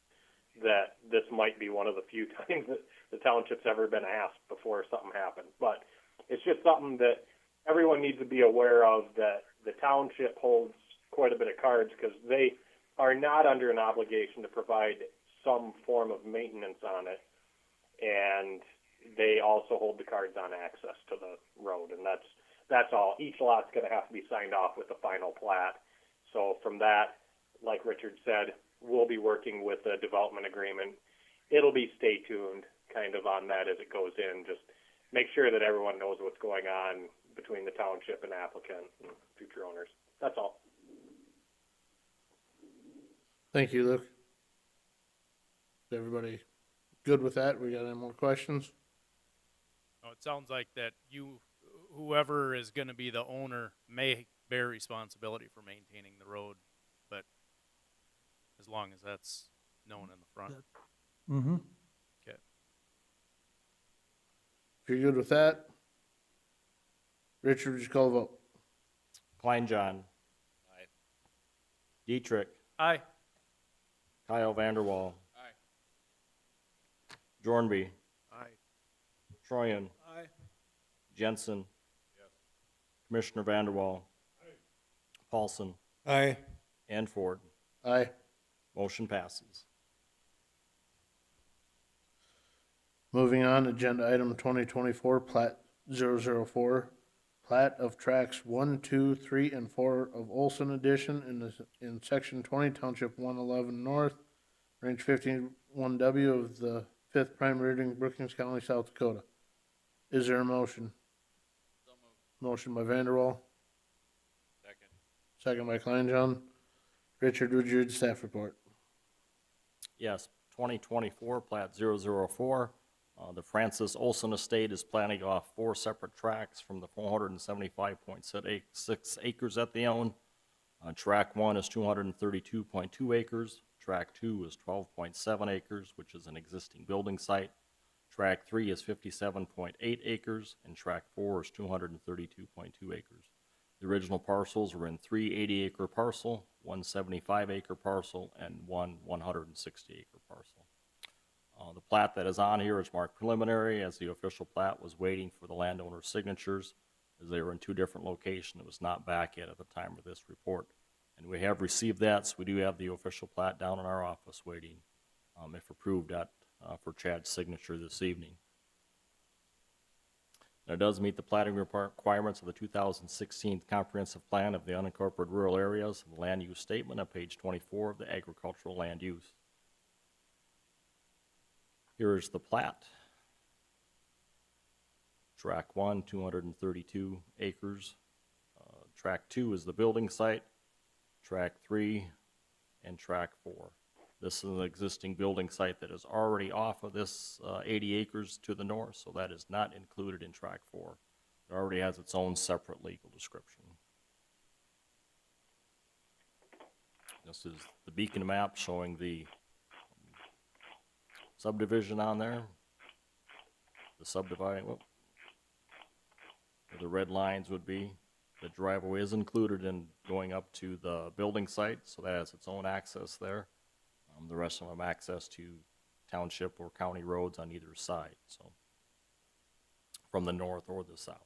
that this might be one of the few times that the township's ever been asked before something happened. But it's just something that everyone needs to be aware of, that the township holds quite a bit of cards because they are not under an obligation to provide some form of maintenance on it. And they also hold the cards on access to the road, and that's all. Each lot's going to have to be signed off with the final plat. So from that, like Richard said, we'll be working with a development agreement. It'll be stay tuned kind of on that as it goes in. Just make sure that everyone knows what's going on between the township and applicant and future owners. That's all. thank you, Luke. Is everybody good with that? We got any more questions? No, it sounds like that whoever is gonna be the owner may bear responsibility for maintaining the road, but as long as that's known in the front. Mm-hmm. Okay. If you're good with that, Richard, would you call the vote? Klein John. Aye. Dietrich. Aye. Kyle Vanderwall. Aye. Jornby. Aye. Troyan. Aye. Jensen. Yes. Commissioner Vanderwall. Aye. Paulson. Aye. And Ford. Aye. Motion passes. Moving on, agenda item 2024, plat 004, plat of tracks 1, 2, 3, and 4 of Olson Edition in section 20, township 111 north, range 51W of the 5th prime meridian, Brookings County, South Dakota. Is there a motion? So moved. Motion by Vanderwall, Second. second by Kleinjohn. Richard, would you read the staff report? Yes, 2024, plat 004. The Francis Olson Estate is planning off 4 separate tracks from the 475.6 acres that they own. Track 1 is 232.2 acres. Track 2 is 12.7 acres, which is an existing building site. Track 3 is 57.8 acres, and Track 4 is 232.2 acres. The original parcels were in 3 80-acre parcel, 1 75-acre parcel, and 1 160-acre parcel. The plat that is on here is marked preliminary, as the official plat was waiting for the landowner's signatures, as they were in 2 different locations. It was not back yet at the time of this report. And we have received that, so we do have the official plat down in our office waiting, if approved, for Chad's signature this evening. And it does meet the plating requirements of the 2016 Comprehensive Plan of the Unincorporated Rural Areas and the Land Use Statement on page 24 of the Agricultural Land Use. Here is the plat. Track 1, 232 acres. Track 2 is the building site. Track 3 and Track 4. This is an existing building site that is already off of this 80 acres to the north, so that is not included in Track 4. It already has its own separate legal description. This is the beacon map showing the subdivision on there. The subdividing, where the red lines would be. The driveway is included in going up to the building site, so that has its own access there. The rest of them have access to township or county roads on either side, so from the north or the south.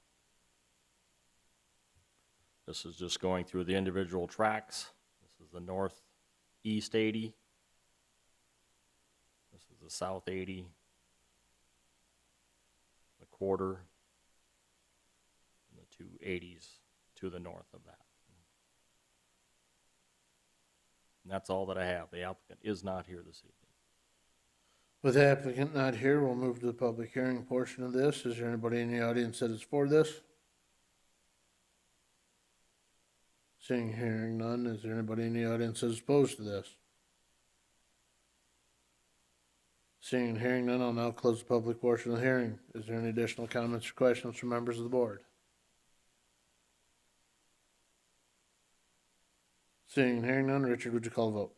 This is just going through the individual tracks. This is the northeast 80. This is the south 80, the quarter, and the two 80s to the north of that. And that's all that I have. The applicant is not here this evening. With the applicant not here, we'll move to the public hearing portion of this. Is there anybody in the audience that is for this? Seeing, hearing none, is there anybody in the audience that is opposed to this? Seeing and hearing none, I'll now close the public portion of the hearing. Is there any additional comments or questions from members of the board? Seeing and hearing none, Richard, would you call the vote?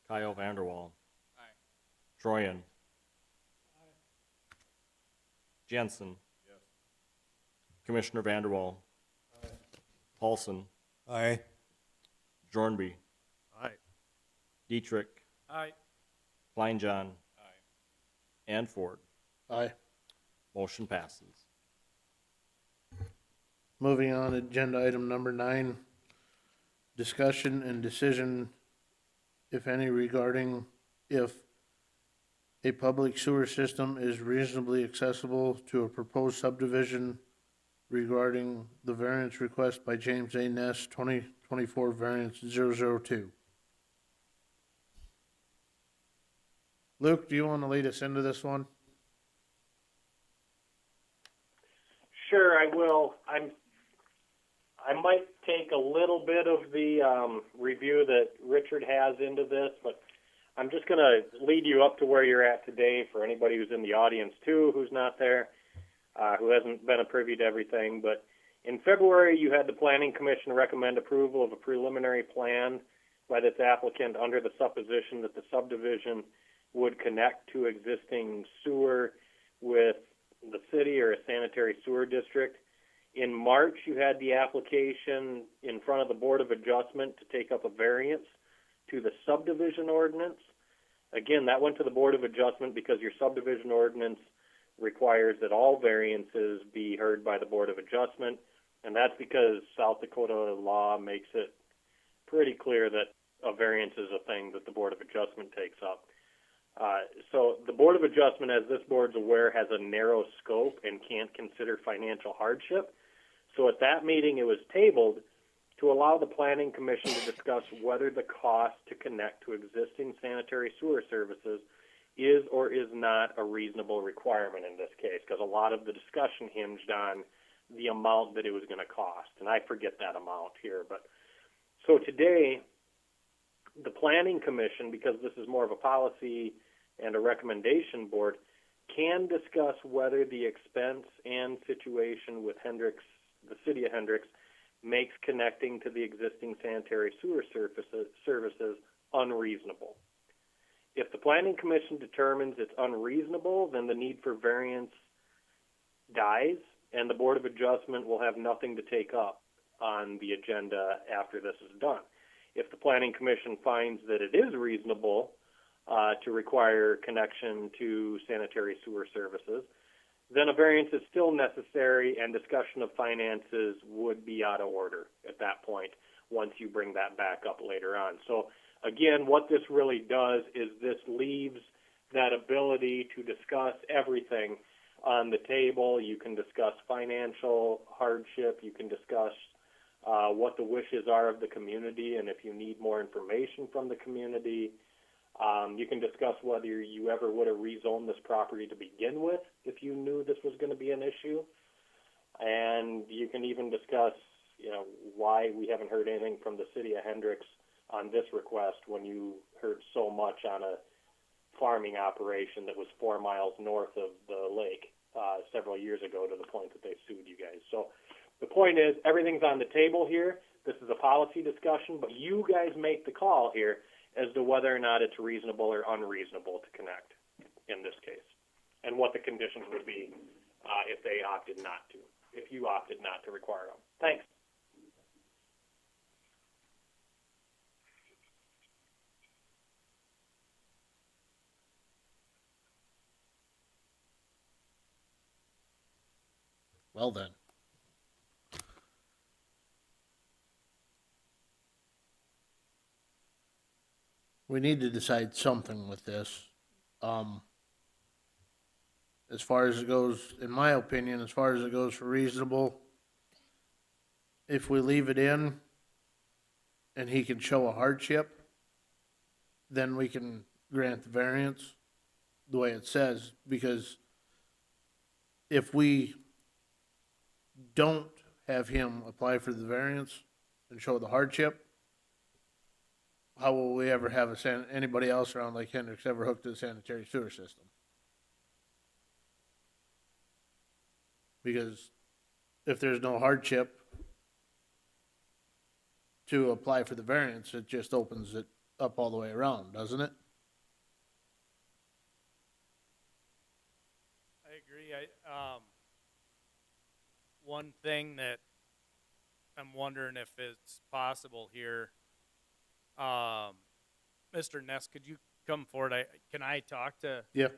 Kyle Vanderwall. Aye. Troyan. Aye. Jensen. Yes. Commissioner Vanderwall. Aye. Paulson. Aye. Jornby. Aye. Dietrich. Aye. Kleinjohn. Aye. And Ford. Aye. Motion passes. Moving on, agenda item number 9, discussion and decision, if any, regarding if a public sewer system is reasonably accessible to a proposed subdivision regarding the variance request by James A. Ness, 2024 variance 002. Luke, do you want to lead us into this one? Sure, I will. I might take a little bit of the review that Richard has into this, but I'm just going to lead you up to where you're at today for anybody who's in the audience too, who's not there, who hasn't been a privy to everything. But in February, you had the Planning Commission recommend approval of a preliminary plan by this applicant under the supposition that the subdivision would connect to existing sewer with the city or a sanitary sewer district. In March, you had the application in front of the Board of Adjustment to take up a variance to the subdivision ordinance. Again, that went to the Board of Adjustment because your subdivision ordinance requires that all variances be heard by the Board of Adjustment, and that's because South Dakota law makes it pretty clear that a variance is a thing that the Board of Adjustment takes up. So the Board of Adjustment, as this board's aware, has a narrow scope and can't consider financial hardship. So at that meeting, it was tabled to allow the Planning Commission to discuss whether the cost to connect to existing sanitary sewer services is or is not a reasonable requirement in this case, because a lot of the discussion hinged on the amount that it was going to cost. And I forget that amount here. But so today, the Planning Commission, because this is more of a policy and a recommendation board, can discuss whether the expense and situation with Hendricks, the city of Hendricks, makes connecting to the existing sanitary sewer services unreasonable. If the Planning Commission determines it's unreasonable, then the need for variance dies, and the Board of Adjustment will have nothing to take up on the agenda after this is done. If the Planning Commission finds that it is reasonable to require connection to sanitary sewer services, then a variance is still necessary, and discussion of finances would be out of order at that point once you bring that back up later on. So again, what this really does is this leaves that ability to discuss everything on the table. You can discuss financial hardship. You can discuss what the wishes are of the community, and if you need more information from the community. You can discuss whether you ever would have rezoned this property to begin with if you knew this was going to be an issue. And you can even discuss, why we haven't heard anything from the city of Hendricks on this request when you heard so much on a farming operation that was 4 miles north of the lake several years ago, to the point that they sued you guys. So the point is, everything's on the table here. This is a policy discussion, but you guys make the call here as to whether or not it's reasonable or unreasonable to connect in this case, and what the conditions would be if they opted not to, if you opted not to require them. Thanks. Well then. We need to decide something with this. As far as it goes, in my opinion, as far as it goes for reasonable, if we leave it in and he can show a hardship, then we can grant the variance the way it says, because if we don't have him apply for the variance and show the hardship, how will we ever have anybody else around Lake Hendricks ever hooked to the sanitary sewer system? Because if there's no hardship to apply for the variance, it just opens it up all the way around, doesn't it? I agree. One thing that I'm wondering if it's possible here, Mr. Ness, could you come forward? Can I talk to? Yeah.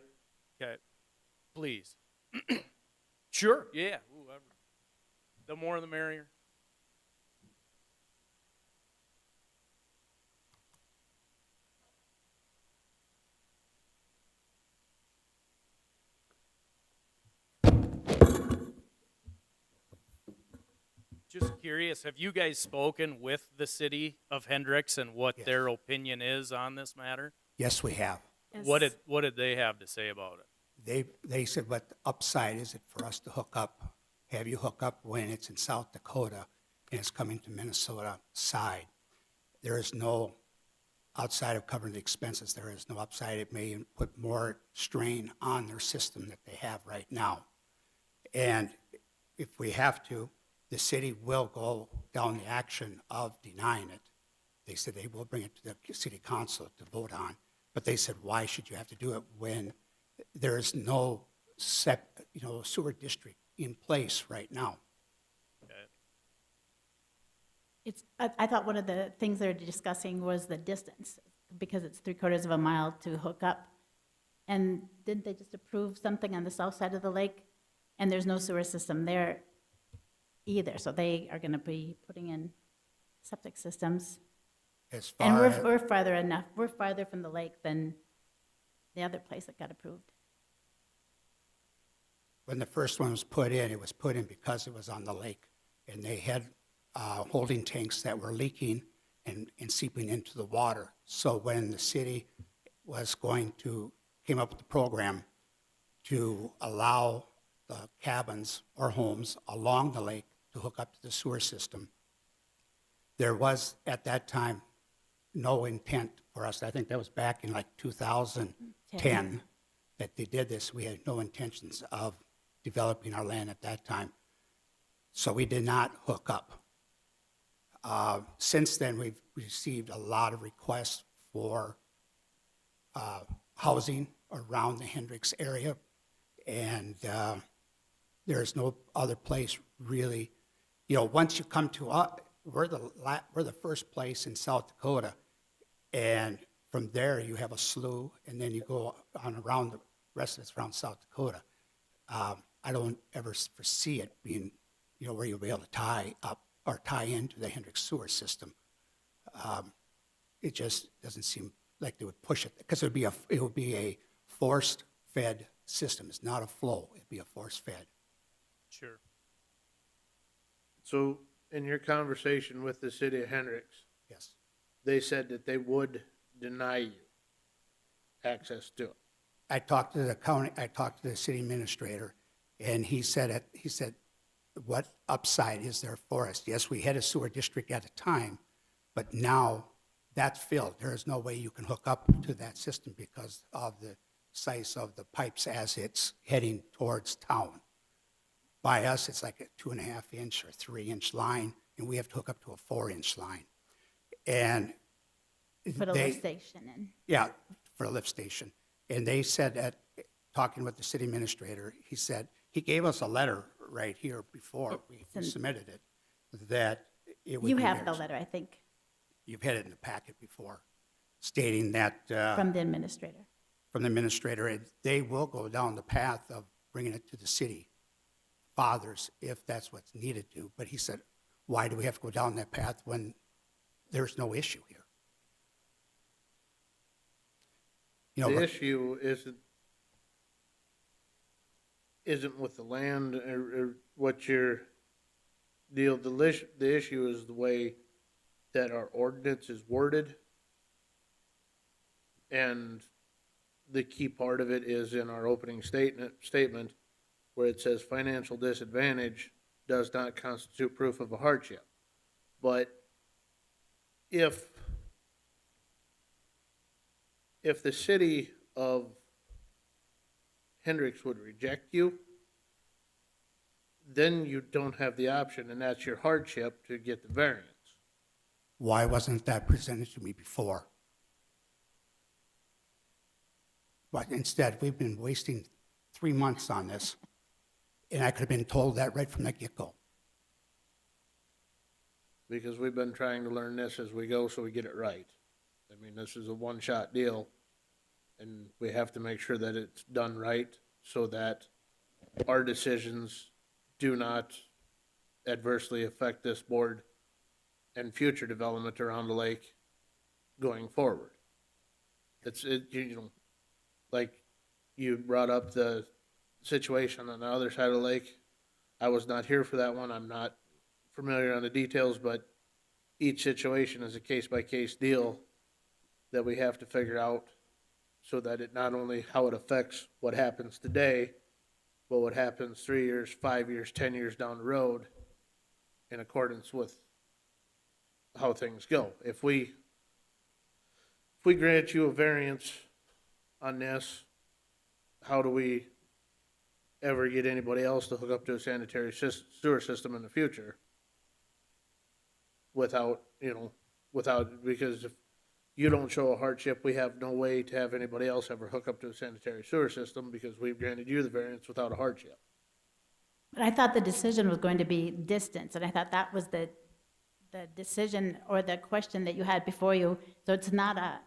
Okay, please. Sure. Yeah. Whoever. The more, the merrier. Just curious, have you guys spoken with the city of Hendricks and what their opinion is on this matter? Yes, we have. What did they have to say about it? They said, what upside is it for us to hook up, have you hook up when it's in South Dakota and it's coming to Minnesota side? There is no, outside of covering the expenses, there is no upside. It may put more strain on their system that they have right now. And if we have to, the city will go down the action of denying it. They said they will bring it to the city council to vote on. But they said, why should you have to do it when there is no sewer district in place right now? I thought one of the things they were discussing was the distance, because it's 3/4 of a mile to hook up. And didn't they just approve something on the south side of the lake? And there's no sewer system there either, so they are gonna be putting in septic systems. As And far as, we're farther from the lake than the other place that got approved. when the first one was put in, it was put in because it was on the lake. And they had holding tanks that were leaking and seeping into the water. So when the city came up with the program to allow the cabins or homes along the lake to hook up to the sewer system, there was, at that time, no intent for us. I think that was back in like 2010 that they did this. We had no intentions of developing our land at that time. So we did not hook up. Since then, we've received a lot of requests for housing around the Hendricks area, and there's no other place really. Once you come to us, we're the first place in South Dakota, and from there you have a slough, and then you go on around the rest of it's around South Dakota. I don't ever foresee it being, where you'll be able to tie up or tie into the Hendricks sewer system. It just doesn't seem like they would push it, because it would be a forced fed system. It's not a flow, it'd be a force fed. Sure. So, in your conversation with the city of Hendricks, Yes. they said that they would deny you access to it. I talked to the city administrator, and he said, what upside is there for us? Yes, we had a sewer district at a time, but now that's filled. There is no way you can hook up to that system because of the size of the pipes as it's heading towards town. By us, it's like a 2.5 inch or 3 inch line, and we have to hook up to a 4 inch line. And Put a lift station in. yeah, for a lift station. And they said that, talking with the city administrator, he said, he gave us a letter right here before we submitted it, that it would You be have the theirs. letter, I think, You've had it in the packet before, stating that, from the administrator. from the administrator, they will go down the path of bringing it to the city fathers if that's what's needed to. But he said, why do we have to go down that path when there's no issue here? You know, The issue isn't with the land or what your deal. The issue is the way that our ordinance is worded, and the key part of it is in our opening statement where it says financial disadvantage does not constitute proof of a hardship. But if the city of Hendricks would reject you, then you don't have the option, and that's your hardship to get the variance. why wasn't that presented to me before? But instead, we've been wasting 3 months on this, and I could have been told that right from the get-go. Because we've been trying to learn this as we go so we get it right. I mean, this is a one-shot deal, and we have to make sure that it's done right so that our decisions do not adversely affect this board and future development around the lake going forward. Like you brought up the situation on the other side of the lake. I was not here for that one. I'm not familiar on the details, but each situation is a case-by-case deal that we have to figure out so that it not only how it affects what happens today, but what happens 3 years, 5 years, 10 years down the road in accordance with how things go. If we grant you a variance on this, how do we ever get anybody else to hook up to a sanitary sewer system in the future? Without, because if you don't show a hardship, we have no way to have anybody else ever hook up to a sanitary sewer system because we've granted you the variance without a hardship. But I thought the decision was going to be distance, and I thought that was the decision or the question that you had before you. So it's not a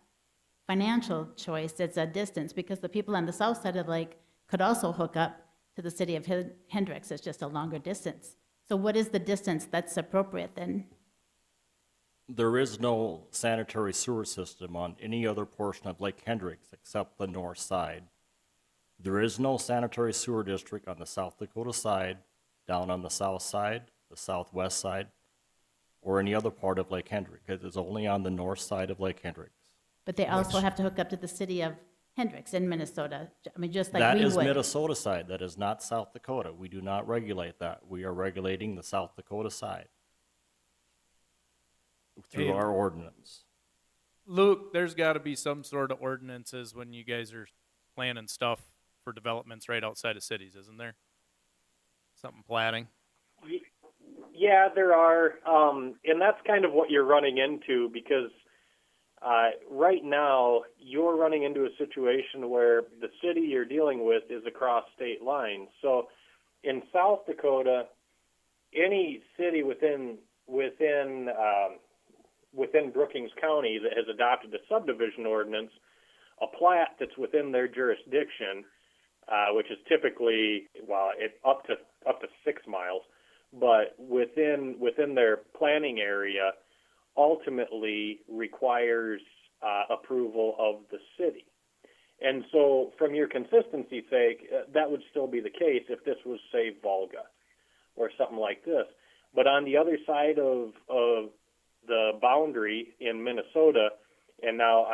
financial choice, it's a distance, because the people on the south side of the lake could also hook up to the city of Hendricks. It's just a longer distance. So what is the distance that's appropriate then? There is no sanitary sewer system on any other portion of Lake Hendricks except the north side. There is no sanitary sewer district on the South Dakota side, down on the south side, the southwest side, or any other part of Lake Hendricks. It is only on the north side of Lake Hendricks. But they also have to hook up to the city of Hendricks in Minnesota. I mean, just like That we is would. Minnesota side. That is not South Dakota. We do not regulate that. We are regulating the South Dakota side through Hey, our ordinance. Luke, there's got to be some sort of ordinances when you guys are planning stuff for developments right outside of cities, isn't there? Something platting. Yeah, there are, and that's kind of what you're running into because right now you're running into a situation where the city you're dealing with is across state lines. So in South Dakota, any city within Brookings County that has adopted a subdivision ordinance, a plat that's within their jurisdiction, which is typically up to 6 miles, but within their planning area, ultimately requires approval of the city. And so, from your consistency's sake, that would still be the case if this was, say, Volga or something like this. But on the other side of the boundary in Minnesota, and now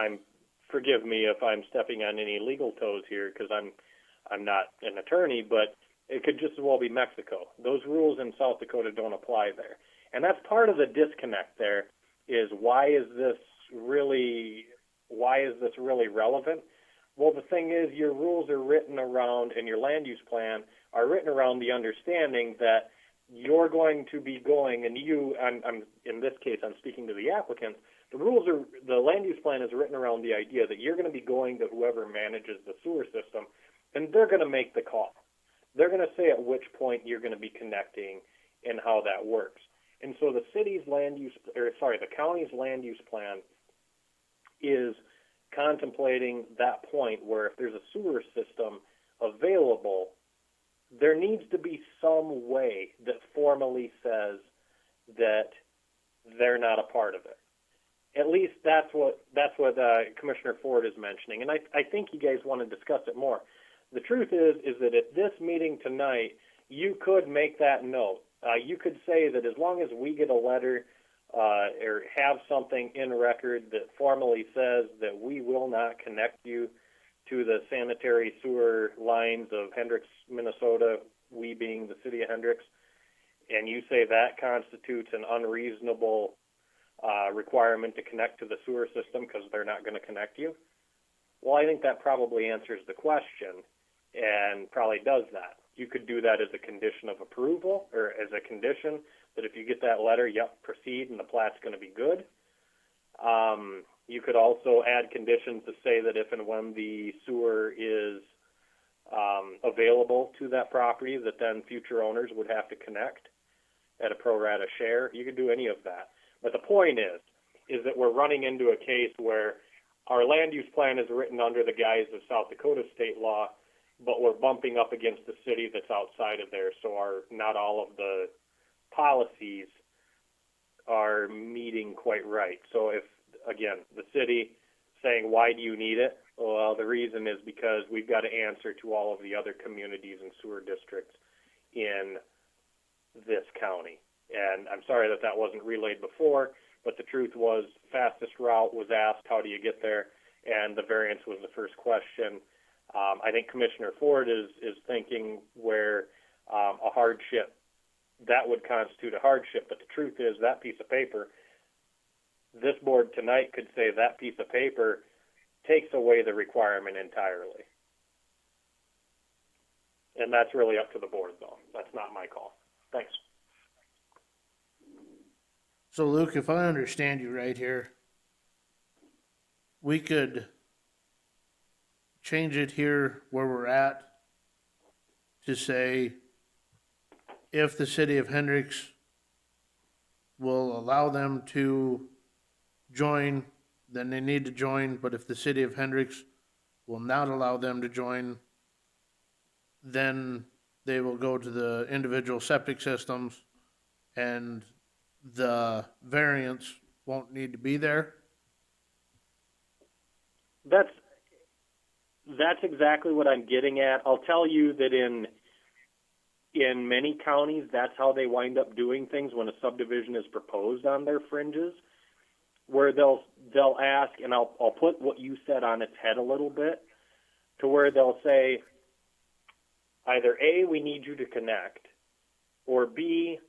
forgive me if I'm stepping on any legal toes here because I'm not an attorney, but it could just as well be Mexico. Those rules in South Dakota don't apply there. And that's part of the disconnect there is why is this really relevant? Well, the thing is your rules are written around, and your land use plan are written around the understanding that you're going to be going, and I'm in this case, I'm speaking to the applicants. The land use plan is written around the idea that you're going to be going to whoever manages the sewer system, and they're going to make the call. They're going to say at which point you're going to be connecting and how that works. And so the county's land use plan is contemplating that point where if there's a sewer system available, there needs to be some way that formally says that they're not a part of it. At least that's what Commissioner Ford is mentioning, and I think you guys want to discuss it more. The truth is that at this meeting tonight, you could make that note. You could say that as long as we get a letter or have something in record that formally says that we will not connect you to the sanitary sewer lines of Hendricks, Minnesota, we being the city of Hendricks, and you say that constitutes an unreasonable requirement to connect to the sewer system because they're not going to connect you, well, I think that probably answers the question and probably does that. You could do that as a condition of approval or as a condition that if you get that letter, yep, proceed and the plat's going to be good. You could also add conditions to say that if and when the sewer is available to that property, that then future owners would have to connect at a pro rata share. You could do any of that. But the point is that we're running into a case where our land use plan is written under the guise of South Dakota state law, but we're bumping up against the city that's outside of there, so not all of the policies are meeting quite right. So if, again, the city saying, why do you need it? Well, the reason is because we've got to answer to all of the other communities and sewer districts in this county. And I'm sorry that wasn't relayed before, but the truth was fastest route was asked, how do you get there? And the variance was the first question. I think Commissioner Ford is thinking where a hardship, that would constitute a hardship, but the truth is that piece of paper, this board tonight could say that piece of paper takes away the requirement entirely. And that's really up to the board, though. That's not my call. Thanks. So Luke, if I understand you right here, we could change it here where we're at to say if the city of Hendricks will allow them to join, then they need to join, but if the city of Hendricks will not allow them to join, then they will go to the individual septic systems and the variance won't need to be there. That's exactly what I'm getting at. I'll tell you that in many counties, that's how they wind up doing things when a subdivision is proposed on their fringes, where they'll ask, and I'll put what you said on its head a little bit, to where they'll say, either A, we need you to connect, or B,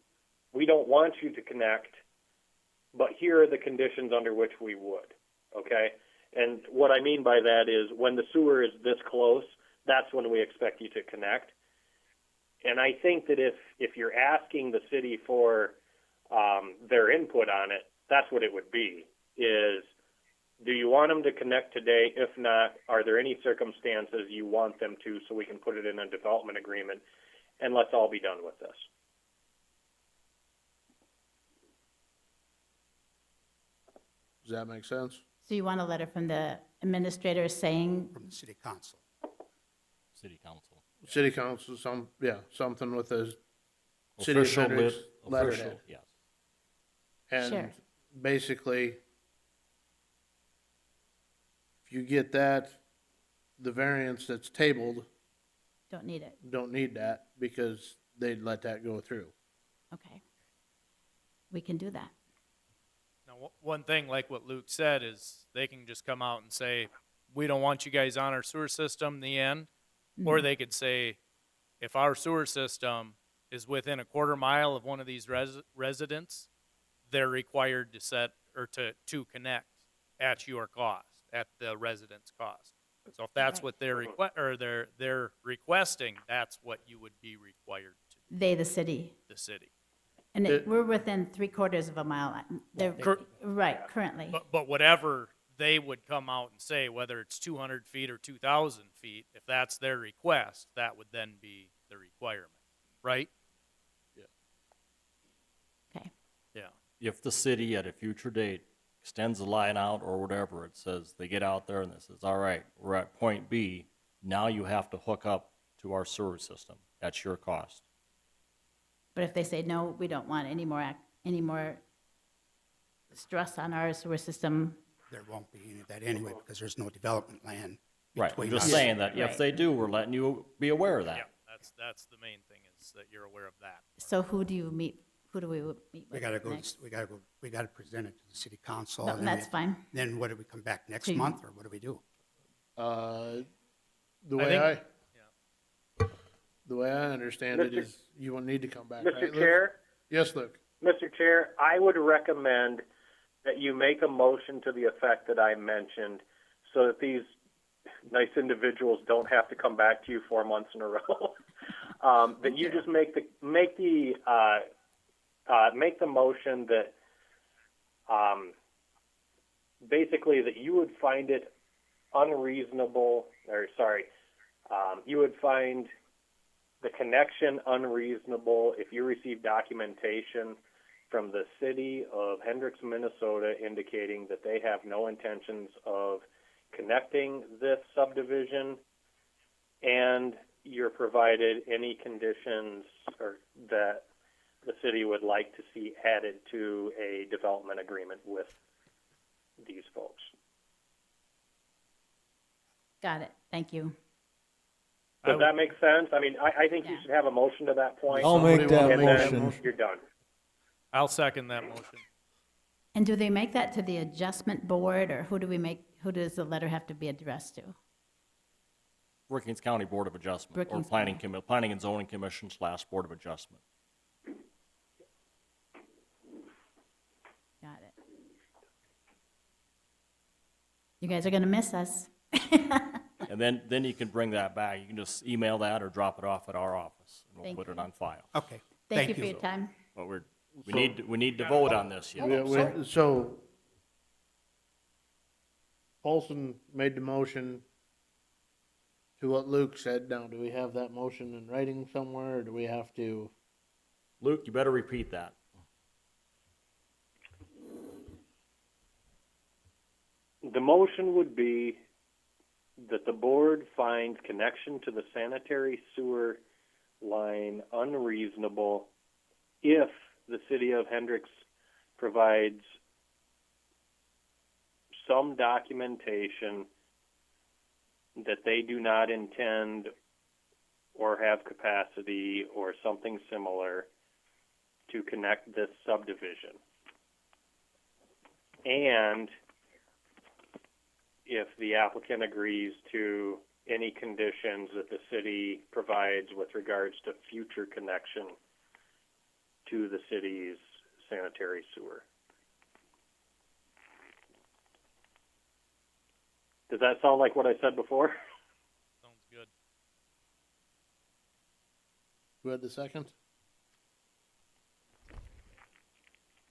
we don't want you to connect, but here are the conditions under which we would, okay? And what I mean by that is when the sewer is this close, that's when we expect you to connect. And I think that if you're asking the city for their input on it, that's what it would be, is do you want them to connect today? If not, are there any circumstances you want them to so we can put it in a development agreement and let's all be done with this? Does that make sense? So you want a letter from the administrator saying, From the city council. City council. City council, something with the city of Official Hendricks letterhead. official, yes. And Sure. basically, if you get that, the variance that's tabled Don't need it. don't need that because they'd let that go through. Okay. We can do that. Now, one thing, like what Luke said, is they can just come out and say, we don't want you guys on our sewer system, the end. Or Mhm. they could say, if our sewer system is within a quarter mile of one of these residents, they're required to set, or to connect at your cost, at the resident's cost. So if that's Right. what they're requesting, that's what you would be required to, They, the city. the city. And It- we're within 3/4 of a mile. They're, Cor- right, currently. But whatever they would come out and say, whether it's 200 feet or 2,000 feet, if that's their request, that would then be the requirement, right? Okay. Yeah. If the city at a future date extends the line out or whatever, it says, they get out there and it says, all right, we're at point B, now you have to hook up to our sewer system at your cost. But if they say, no, we don't want any more stress on our sewer system, There won't be any of that anyway, because there's no development land Right, I'm between just us. saying that if Right. they do, we're letting you be aware of that. Yeah, that's the main thing, is that you're aware of that. so who do we meet with We gotta go, next? we gotta present it to the city council. No, and then that's fine. Then what do we come back next So you- month, or what do we do? The way the way I understand it Mr. is you will need to come back, right, Mr. Luke? Chair, Yes, Luke. Mr. Chair, I would recommend that you make a motion to the effect that I mentioned so that these nice individuals don't have to come back to you 4 months in a row. That you just make the motion that basically that you would find it unreasonable, or sorry, you would find the connection unreasonable if you receive documentation from the city of Hendricks, Minnesota, indicating that they have no intentions of connecting this subdivision, and you're provided any conditions or that the city would like to see added to a development agreement with these folks. Got it. Thank you. Does that make sense? I mean, I think you Yeah. should have a motion to that point. I'll make that and then motion. you're done. I'll second that motion. And do they make that to the adjustment board, or who does the letter have to be addressed to? Brookings County Board of Adjustment, or Brookings Planning and Zoning Commission / Board of Adjustment. Got it. You guys are gonna miss us. And then you can bring that back. You can just email that or drop it off at our office, and we'll Thank put it you. on file. Okay, Thank you for your time. But we need to vote on this yet. So Paulson made the motion to what Luke said. Now, do we have that motion in writing somewhere, or do we have to? Luke, you better repeat that. The motion would be that the board finds connection to the sanitary sewer line unreasonable if the city of Hendricks provides some documentation that they do not intend or have capacity or something similar to connect this subdivision. And if the applicant agrees to any conditions that the city provides with regards to future connection to the city's sanitary sewer. Does that sound like what I said before? Sounds good. Who had the second?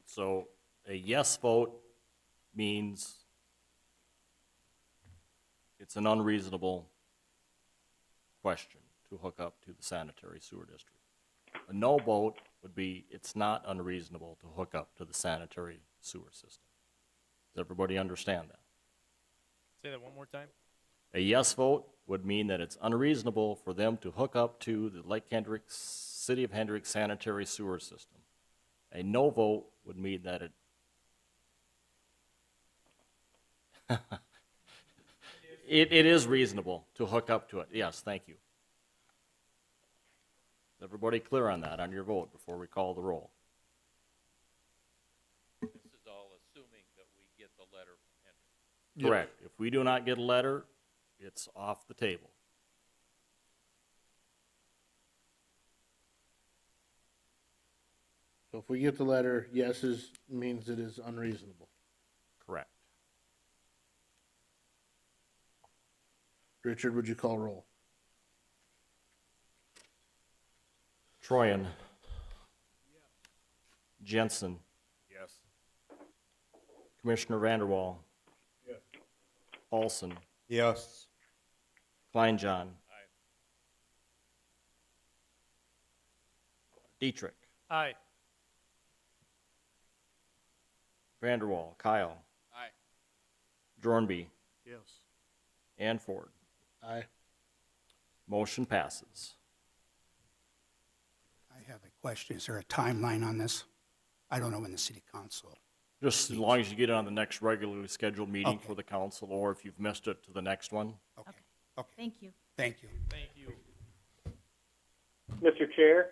So a yes vote means it's an unreasonable question to hook up to the sanitary sewer district. A no vote would be it's not unreasonable to hook up to the sanitary sewer system. Does everybody understand that? Say that one more time. A yes vote would mean that it's unreasonable for them to hook up to the City of Hendricks sanitary sewer system. A no vote would mean that It is reasonable to hook up to it. Yes, thank you. Is everybody clear on that, on your vote, before we call the roll? This is all assuming that we get the letter from Henry. Yep. Correct. If we do not get a letter, it's off the table. So if we get the letter, yeses means it is unreasonable. Correct. Richard, would you call roll? Troyan. Jensen. Yes. Commissioner Vanderwall. Yes. Paulson. Yes. Kleinjohn. Dietrich. Aye. Vanderwall. Kyle. Aye. Jornby. Yes. And Ford. Aye. Motion passes. I have a question. Is there a timeline on this? I don't know when the city council. Just as long as you get it on the next regularly scheduled meeting Okay. for the council, or if you've missed it, to the next one. Okay, okay. Thank you. Thank you. Thank you. Mr. Chair,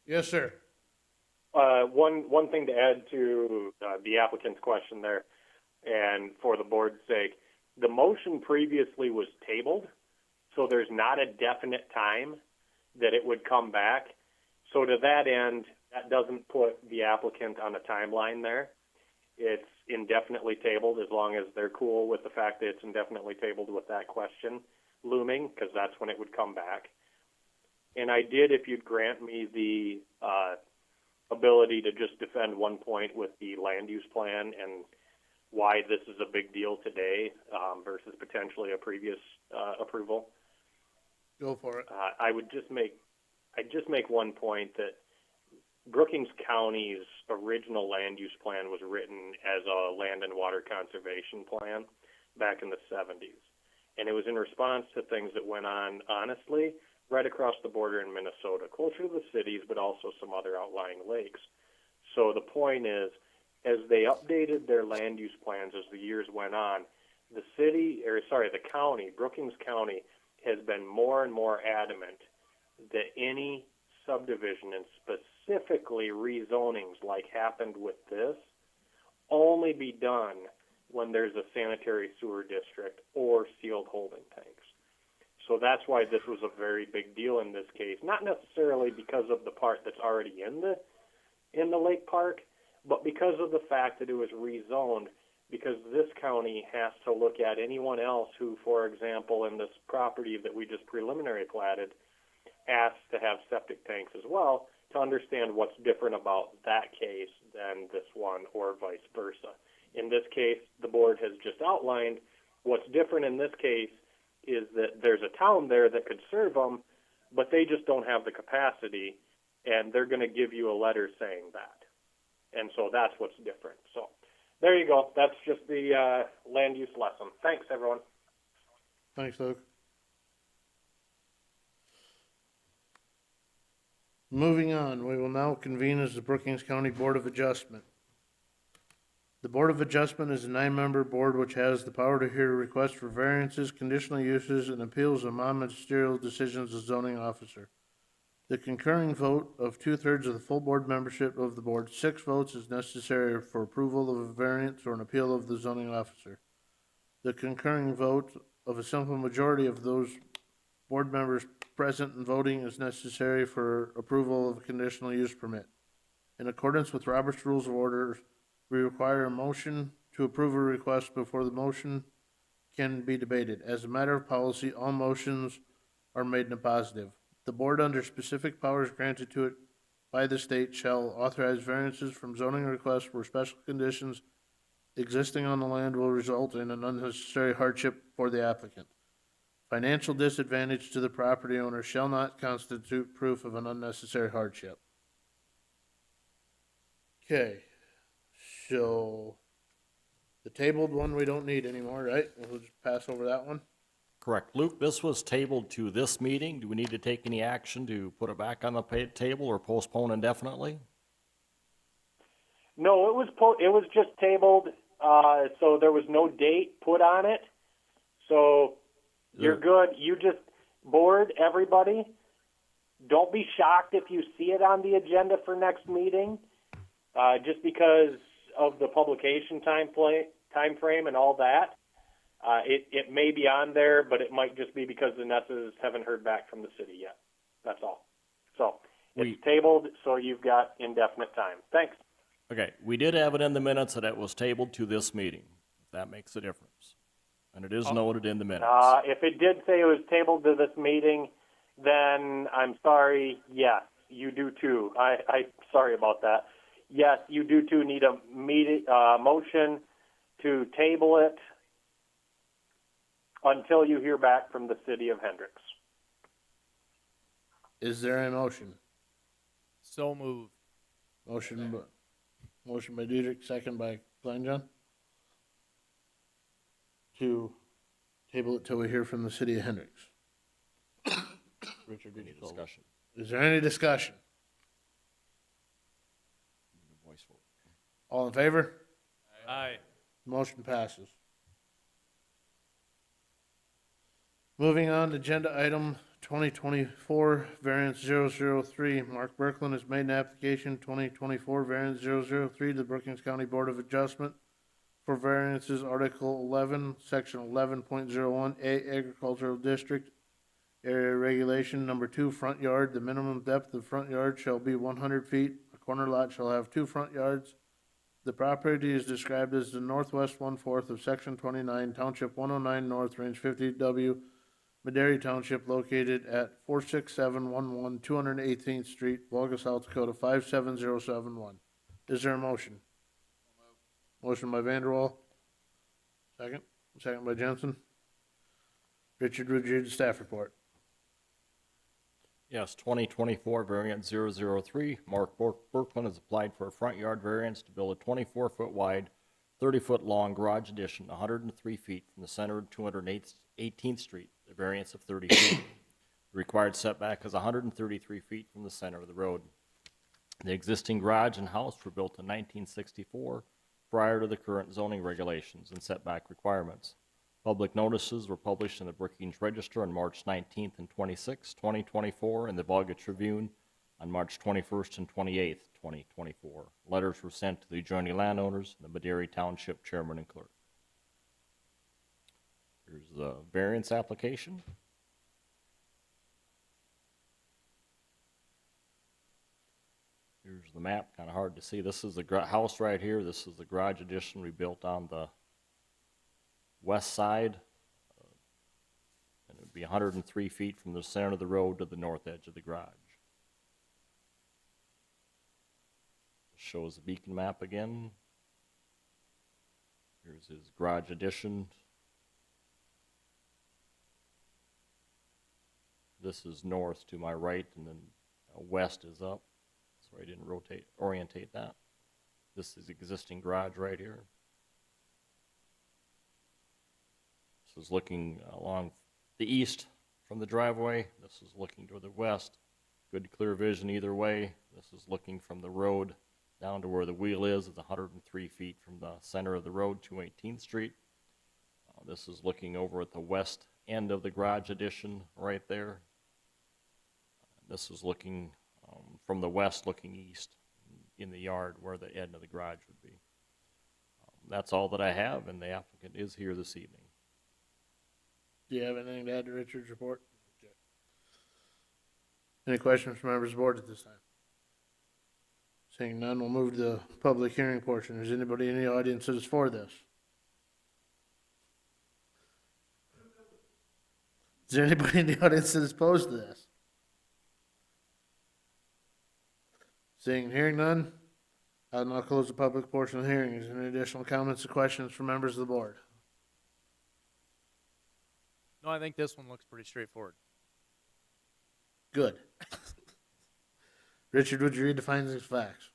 Yes, sir. one thing to add to the applicant's question there, and for the board's sake, the motion previously was tabled, so there's not a definite time that it would come back. So to that end, that doesn't put the applicant on a timeline there. It's indefinitely tabled as long as they're cool with the fact that it's indefinitely tabled with that question looming, because that's when it would come back. And I did, if you'd grant me the ability to just defend one point with the land use plan and why this is a big deal today versus potentially a previous approval. Go for it. I'd just make one point that Brookings County's original land use plan was written as a land and water conservation plan back in the 70s. And it was in response to things that went on, honestly, right across the border in Minnesota, closer to the cities, but also some other outlying lakes. So the point is, as they updated their land use plans as the years went on, the county, Brookings County, has been more and more adamant that any subdivision, and specifically rezonings like happened with this, only be done when there's a sanitary sewer district or sealed holding tanks. So that's why this was a very big deal in this case, not necessarily because of the part that's already in the lake park, but because of the fact that it was rezoned, because this county has to look at anyone else who, for example, in this property that we just preliminary platted, asked to have septic tanks as well, to understand what's different about that case than this one, or vice versa. In this case, the board has just outlined what's different in this case is that there's a town there that could serve them, but they just don't have the capacity, and they're going to give you a letter saying that. And so that's what's different. So there you go. That's just the land use lesson. Thanks, everyone. Thanks, Luke. Moving on, we will now convene as the Brookings County Board of Adjustment. The Board of Adjustment is a 9-member board which has the power to hear requests for variances, conditional uses, and appeals of non-ministerial decisions of zoning officer. The concurring vote of 2/3 of the full board membership of the board, 6 votes is necessary for approval of a variance or an appeal of the zoning officer. The concurring vote of a simple majority of those board members present and voting is necessary for approval of a conditional use permit. In accordance with Robert's Rules of Order, we require a motion to approve a request before the motion can be debated. As a matter of policy, all motions are made in a positive. The board, under specific powers granted to it by the state, shall authorize variances from zoning requests where special conditions existing on the land will result in an unnecessary hardship for the applicant. Financial disadvantage to the property owner shall not constitute proof of an unnecessary hardship. Okay, so the tabled one we don't need anymore, right? We'll just pass over that one. Correct. Luke, this was tabled to this meeting. Do we need to take any action to put it back on the table or postpone indefinitely? No, it was just tabled, so there was no date put on it. So You're good. You just, board, everybody, don't be shocked if you see it on the agenda for next meeting, just because of the publication time frame and all that. It may be on there, but it might just be because the Nesses haven't heard back from the city yet. That's all. So it's tabled, so you've got indefinite time. Thanks. Okay, we did have it in the minutes that it was tabled to this meeting, if that makes a difference. And it is noted in the minutes. If it did say it was tabled to this meeting, then I'm sorry. Yes, you do too. I sorry about that. Yes, you do too need a motion to table it until you hear back from the city of Hendricks. Is there a motion? So moved. Motion by Dietrich, second by Glenn John. To table it till we hear from the city of Hendricks. Richard, did you call? Discussion. Is there any discussion? Voice vote. All in favor? Aye. Motion passes. Moving on to agenda item 2024, variance 003. Mark Berkland has made an application 2024 variance 003 to the Brookings County Board of Adjustment for variances Article 11, Section 11.01A Agricultural District, Area Regulation Number 2, Front Yard. The minimum depth of front yard shall be 100 feet. A corner lot shall have 2 front yards. The property is described as the northwest 1/4 of Section 29, Township 109 North, Range 50W, Madera Township, located at 46711 218th Street, Volga, South Dakota 57071. Is there a motion? Motion by Vanderwall. Second. Second by Jensen. Richard, would you read the staff report? Yes, 2024 variance 003. Mark Berkman has applied for a front yard variance to build a 24-foot wide, 30-foot long garage addition 103 feet from the center of 218th Street, a variance of 30 feet. The required setback is 133 feet from the center of the road. The existing garage and house were built in 1964 prior to the current zoning regulations and setback requirements. Public notices were published in the Brookings Register on March 19th and 26th, 2024, and the Volga Tribune on March 21st and 28th, 2024. Letters were sent to the adjoining landowners and the Madera Township Chairman and Clerk. Here's the variance application. Here's the map, kind of hard to see. This is the house right here. This is the garage addition we built on the west side. And it would be 103 feet from the center of the road to the north edge of the garage. Shows the beacon map again. Here's his garage addition. This is north to my right, and then west is up. So I didn't orientate that. This is existing garage right here. This is looking along the east from the driveway. This is looking to the west. Good clear vision either way. This is looking from the road down to where the wheel is. It's 103 feet from the center of the road, 218th Street. This is looking over at the west end of the garage addition right there. This is looking from the west, looking east in the yard where the end of the garage would be. That's all that I have, and the applicant is here this evening. Do you have anything to add to Richard's report? Okay. Any questions from members of the board at this time? Seeing none, we'll move to the public hearing portion. Is anybody in the audience that is for this? Is there anybody in the audience that is opposed to this? Seeing and hearing none, I'll now close the public portion of the hearing. Is there any additional comments or questions from members of the board? No, I think this one looks pretty straightforward. Good. Richard, would you read the findings of facts?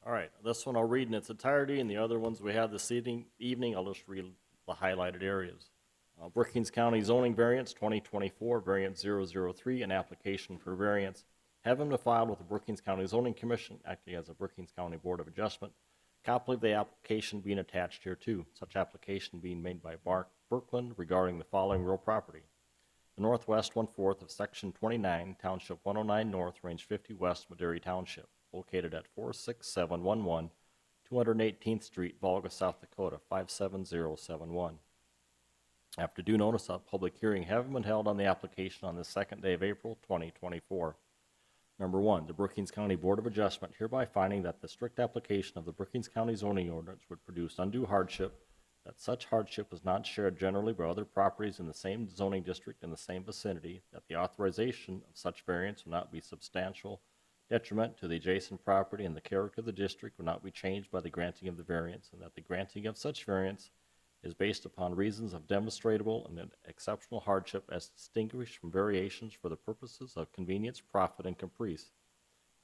All right, this one I'll read in its entirety, and the other ones we have this evening, I'll just read the highlighted areas. Brookings County zoning variance 2024, variance 003, an application for variance have him to file with the Brookings County Zoning Commission, acting as a Brookings County Board of Adjustment, Copy of the application being attached here too. Such application being made by Mark Berkland regarding the following real property. The northwest 1/4 of Section 29, Township 109 North, Range 50 West, Madera Township, located at 46711 218th Street, Volga, South Dakota 57071. After due notice of public hearing having been held on the application on the 2nd day of April 2024. Number one, the Brookings County Board of Adjustment hereby finding that the strict application of the Brookings County zoning ordinance would produce undue hardship, that such hardship is not shared generally by other properties in the same zoning district in the same vicinity, that the authorization of such variance will not be substantial detriment to the adjacent property and the character of the district will not be changed by the granting of the variance, and that the granting of such variance is based upon reasons of demonstrable and exceptional hardship as distinguished from variations for the purposes of convenience, profit, and caprice.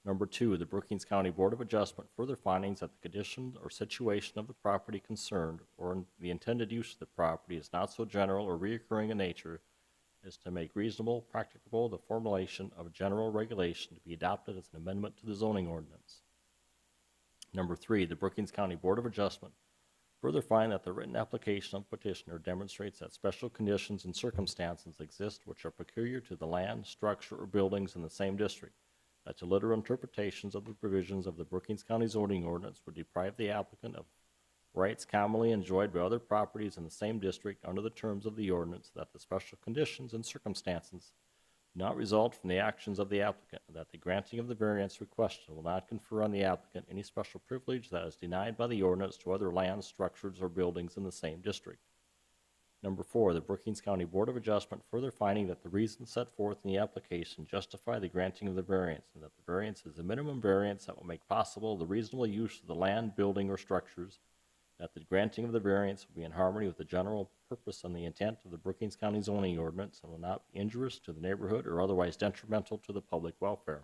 Number two, the Brookings County Board of Adjustment further findings that the condition or situation of the property concerned or the intended use of the property is not so general or reoccurring in nature as to make reasonable, practicable the formulation of a general regulation to be adopted as an amendment to the zoning ordinance. Number three, the Brookings County Board of Adjustment further find that the written application of petitioner demonstrates that special conditions and circumstances exist which are peculiar to the land, structure, or buildings in the same district, that the literal interpretations of the provisions of the Brookings County zoning ordinance would deprive the applicant of rights commonly enjoyed by other properties in the same district under the terms of the ordinance, that the special conditions and circumstances do not result from the actions of the applicant, and that the granting of the variance requested will not confer on the applicant any special privilege that is denied by the ordinance to other lands, structures, or buildings in the same district. Number four, the Brookings County Board of Adjustment further finding that the reasons set forth in the application justify the granting of the variance, and that the variance is a minimum variance that will make possible the reasonable use of the land, building, or structures, that the granting of the variance will be in harmony with the general purpose and the intent of the Brookings County zoning ordinance and will not be injurious to the neighborhood or otherwise detrimental to the public welfare.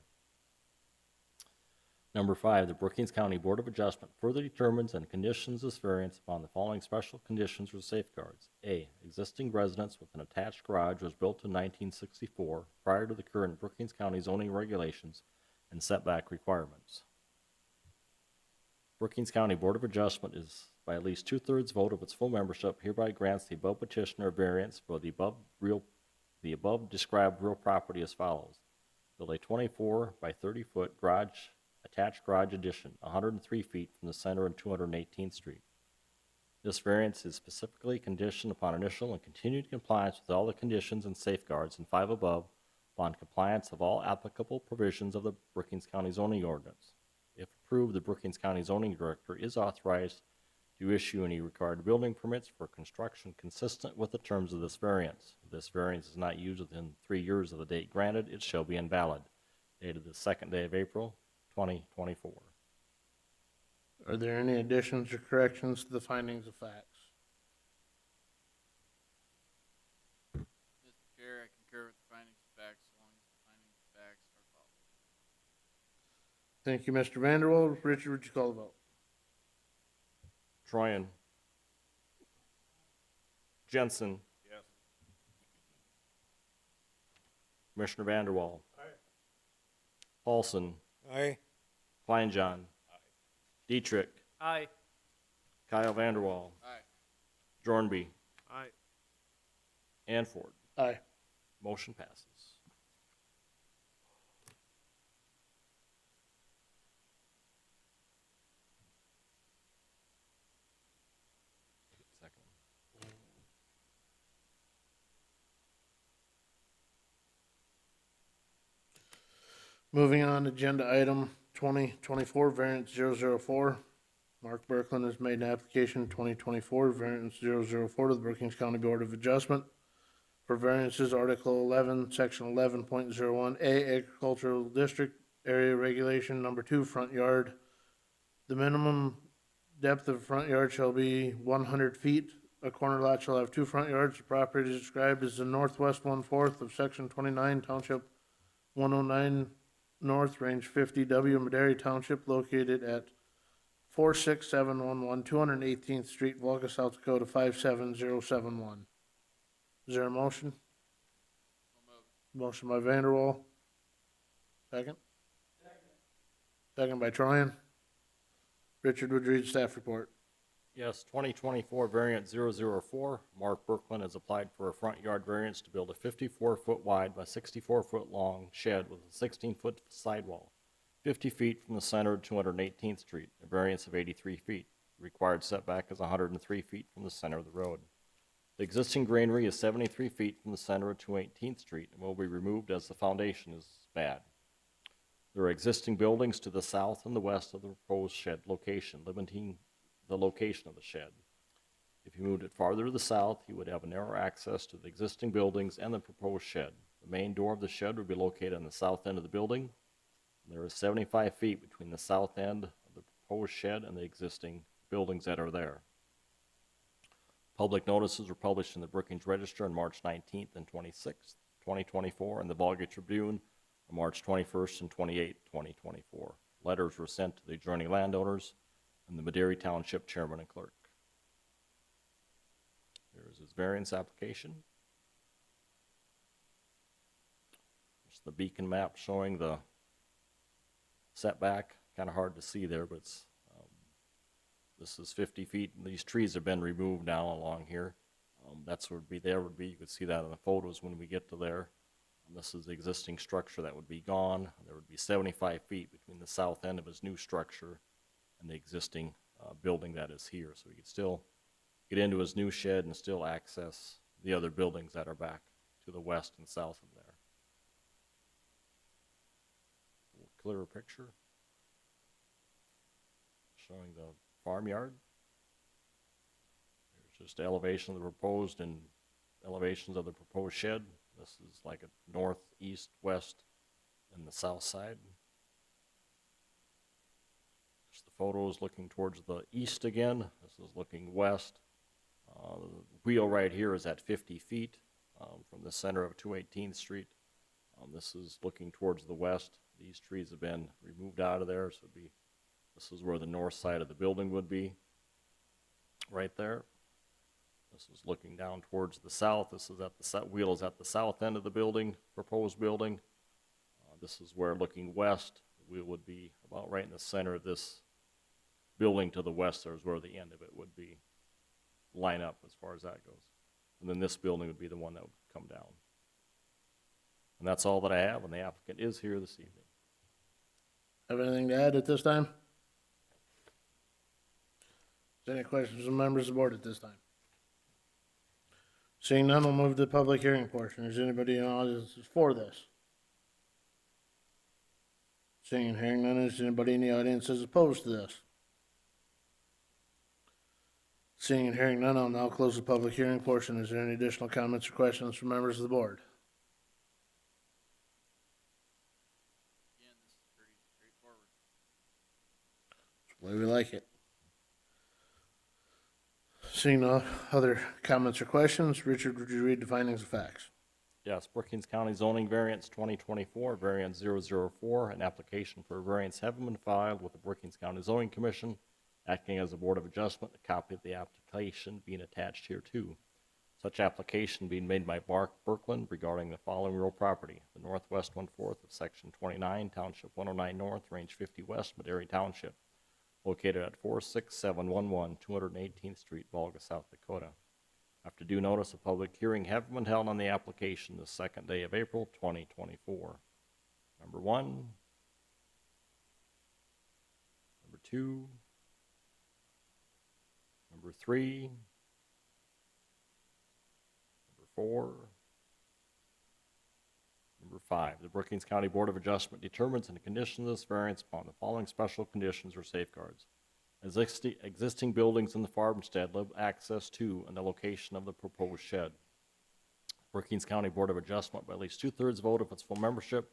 Number five, the Brookings County Board of Adjustment further determines and conditions this variance upon the following special conditions or safeguards. A, existing residence with an attached garage was built in 1964 prior to the current Brookings County zoning regulations and setback requirements. Brookings County Board of Adjustment is by at least 2/3 vote of its full membership hereby grants the above petitioner variance for the above described real property as follows. Build a 24 by 30 foot attached garage addition 103 feet from the center and 218th Street. This variance is specifically conditioned upon initial and continued compliance with all the conditions and safeguards in 5 above upon compliance of all applicable provisions of the Brookings County zoning ordinance. If approved, the Brookings County zoning director is authorized to issue any required building permits for construction consistent with the terms of this variance. If this variance is not used within 3 years of the date granted, it shall be invalid. Dated the 2nd day of April, 2024. Are there any additions or corrections to the findings of facts? Mr. Chair, I concur with the findings of facts as long as the findings of facts are followed. Thank you, Mr. Vanderwall. Richard, would you call the vote? Troyan. Jensen. Yes. Commissioner Vanderwall. Aye. Paulson. Aye. Kleinjohn. Aye. Dietrich. Aye. Kyle Vanderwall. Aye. Jornby. Aye. Anford. Aye. Motion passes. Second. Moving on, agenda item 2024, variance 004. Mark Berkland has made an application 2024, variance 004 to the Brookings County Board of Adjustment for variances, Article 11, Section 11.01A, Agricultural District Area Regulation, Number 2, Front Yard. The minimum depth of front yard shall be 100 feet. A corner lot shall have 2 front yards. The property is described as the northwest 1/4 of Section 29, Township 109 North, Range 50W, Madera Township, located at 46711 218th Street, Volga, South Dakota 57071. Is there a motion? Motion by Vanderwall. Second? Second by Troyan. Richard, would you read staff report? Yes, 2024 variant 004, Mark Berkman has applied for a front yard variance to build a 54-foot wide by 64-foot long shed with a 16-foot sidewall, 50 feet from the center of 218th Street, a variance of 83 feet. The required setback is 103 feet from the center of the road. The existing granary is 73 feet from the center of 218th Street and will be removed as the foundation is bad. There are existing buildings to the south and the west of the proposed shed location, limiting the location of the shed. If you moved it farther to the south, you would have a narrow access to the existing buildings and the proposed shed. The main door of the shed would be located on the south end of the building. There is 75 feet between the south end of the proposed shed and the existing buildings that are there. Public notices were published in the Brookings Register on March 19th and 26th, 2024, and the Volga Tribune on March 21st and 28th, 2024. Letters were sent to the adjoining landowners and the Madera Township Chairman and Clerk. Here's his variance application. There's the beacon map showing the setback. Kind of hard to see there, but it's, this is 50 feet. These trees have been removed now along here. That's what would be there would be. You could see that in the photos when we get to there. This is the existing structure that would be gone. There would be 75 feet between the south end of his new structure and the existing building that is here. So he could still get into his new shed and still access the other buildings that are back to the west and south of there. A little clearer picture showing the farmyard. There's just elevation of the proposed and elevations of the proposed shed. This is like a north, east, west, and the south side. The photos looking towards the east again. This is looking west. The wheel right here is at 50 feet from the center of 218th Street. This is looking towards the west. These trees have been removed out of there, so this is where the north side of the building would be, right there. This is looking down towards the south. This is at the wheel is at the south end of the building, proposed building. This is where looking west, the wheel would be about right in the center of this building to the west. There's where the end of it would be, line up as far as that goes. And then this building would be the one that would come down. And that's all that I have, and the applicant is here this evening. Have anything to add at this time? Is there any questions from members of the board at this time? Seeing none, we'll move to the public hearing portion. Is anybody in the audience for this? Seeing and hearing none, is anybody in the audience is opposed to this? Seeing and hearing none, I'll now close the public hearing portion. Is there any additional comments or questions from members of the board? Again, this is pretty straightforward. That's the way we like it. Seeing no other comments or questions, Richard, would you read the findings of facts? Yes, Brookings County zoning variance 2024, variance 004, an application for a variance having been filed with the Brookings County Zoning Commission, acting as a board of adjustment, a copy of the application being attached here too. Such application being made by Mark Berkland regarding the following real property: the northwest 1/4 of section 29, township 109 north, range 50 west, Madera Township, located at 46711 218th Street, Volga, South Dakota. After due notice, a public hearing having been held on the application the second day of April 2024. Number 1, number 2, number 3, number 4, number 5. The Brookings County Board of Adjustment determines and conditions this variance upon the following special conditions or safeguards: existing buildings in the farmstead live access to and the location of the proposed shed. Brookings County Board of Adjustment, by at least 2/3 vote of its full membership,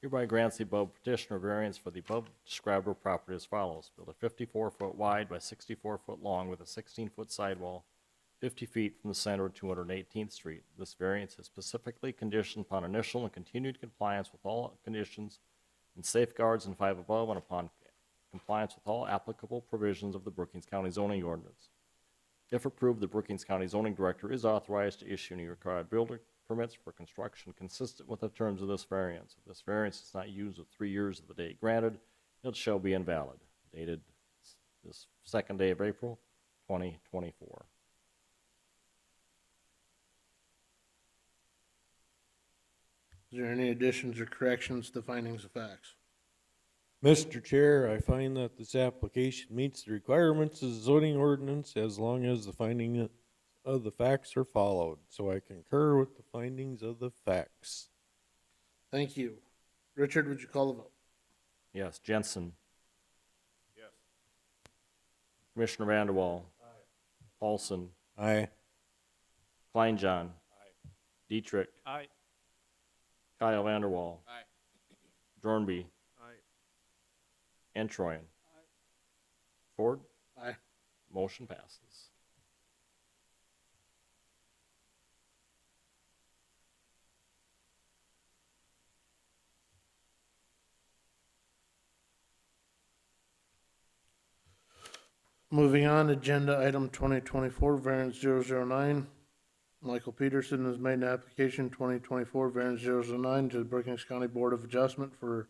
hereby grants the above petitioner variance for the above described real property as follows: build a 54-foot wide by 64-foot long with a 16-foot sidewall, 50 feet from the center of 218th Street. This variance is specifically conditioned upon initial and continued compliance with all conditions and safeguards in 5 above and upon compliance with all applicable provisions of the Brookings County zoning ordinance. If approved, the Brookings County zoning director is authorized to issue any required building permits for construction consistent with the terms of this variance. If this variance is not used within 3 years of the date granted, it shall be invalid. Dated this second day of April, 2024. Is there any additions or corrections to findings of facts? Mr. Chair, I find that this application meets the requirements of the zoning ordinance as long as the finding of the facts are followed. So I concur with the findings of the facts. Thank you. Richard, would you call the vote? Yes, Jensen. Yes. Commissioner Vanderwall. Paulson. Aye. Kleinjohn. Dietrich. Aye. Kyle Vanderwall. Aye. Dornby. Entroyen. Ford. Aye. Motion passes. Moving on, agenda item 2024, variance 009. Michael Peterson has made an application 2024, variance 009 to the Brookings County Board of Adjustment for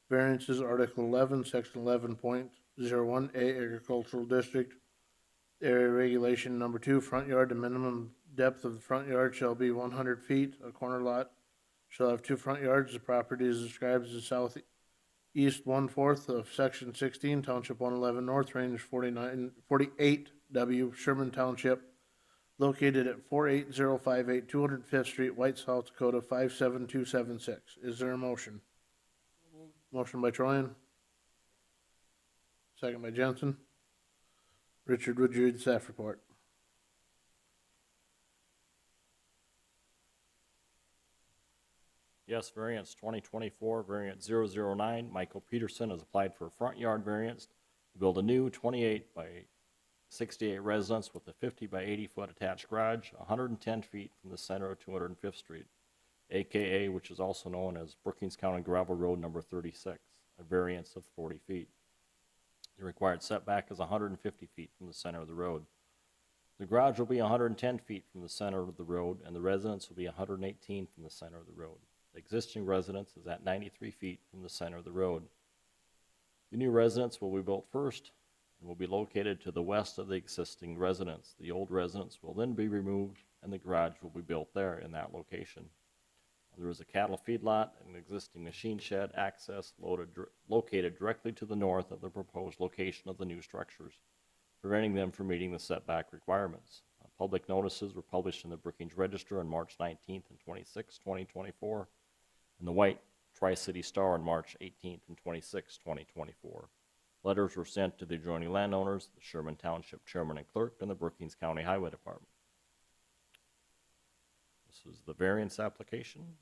variances, Article 11, Section 11.01A, Agricultural District. Area regulation number 2, front yard, the minimum depth of the front yard shall be 100 feet. A corner lot shall have 2 front yards. The property is described as the southeast 1/4 of Section 16, Township 111 North, Range 48W, Sherman Township, located at 48058 205th Street, White, South Dakota 57276. Is there a motion? Motion by Troyan. Second by Jensen. Richard, would you read the staff report? Yes, variance 2024, variance 009. Michael Peterson has applied for a front yard variance to build a new 28 by 68 residence with a 50 by 80 foot attached garage, 110 feet from the center of 205th Street, AKA, which is also known as Brookings County Gravel Road number 36, a variance of 40 feet. The required setback is 150 feet from the center of the road. The garage will be 110 feet from the center of the road, and the residence will be 118 from the center of the road. The existing residence is at 93 feet from the center of the road. The new residence will be built first and will be located to the west of the existing residence. The old residence will then be removed and the garage will be built there in that location. There is a cattle feedlot and an existing machine shed access located directly to the north of the proposed location of the new structures, preventing them from meeting the setback requirements. Public notices were published in the Brookings Register on March 19th and 26th, 2024, and the White Tri-City Star on March 18th and 26th, 2024. Letters were sent to the adjoining landowners, the Sherman Township Chairman and Clerk, and the Brookings County Highway Department. This is the variance application.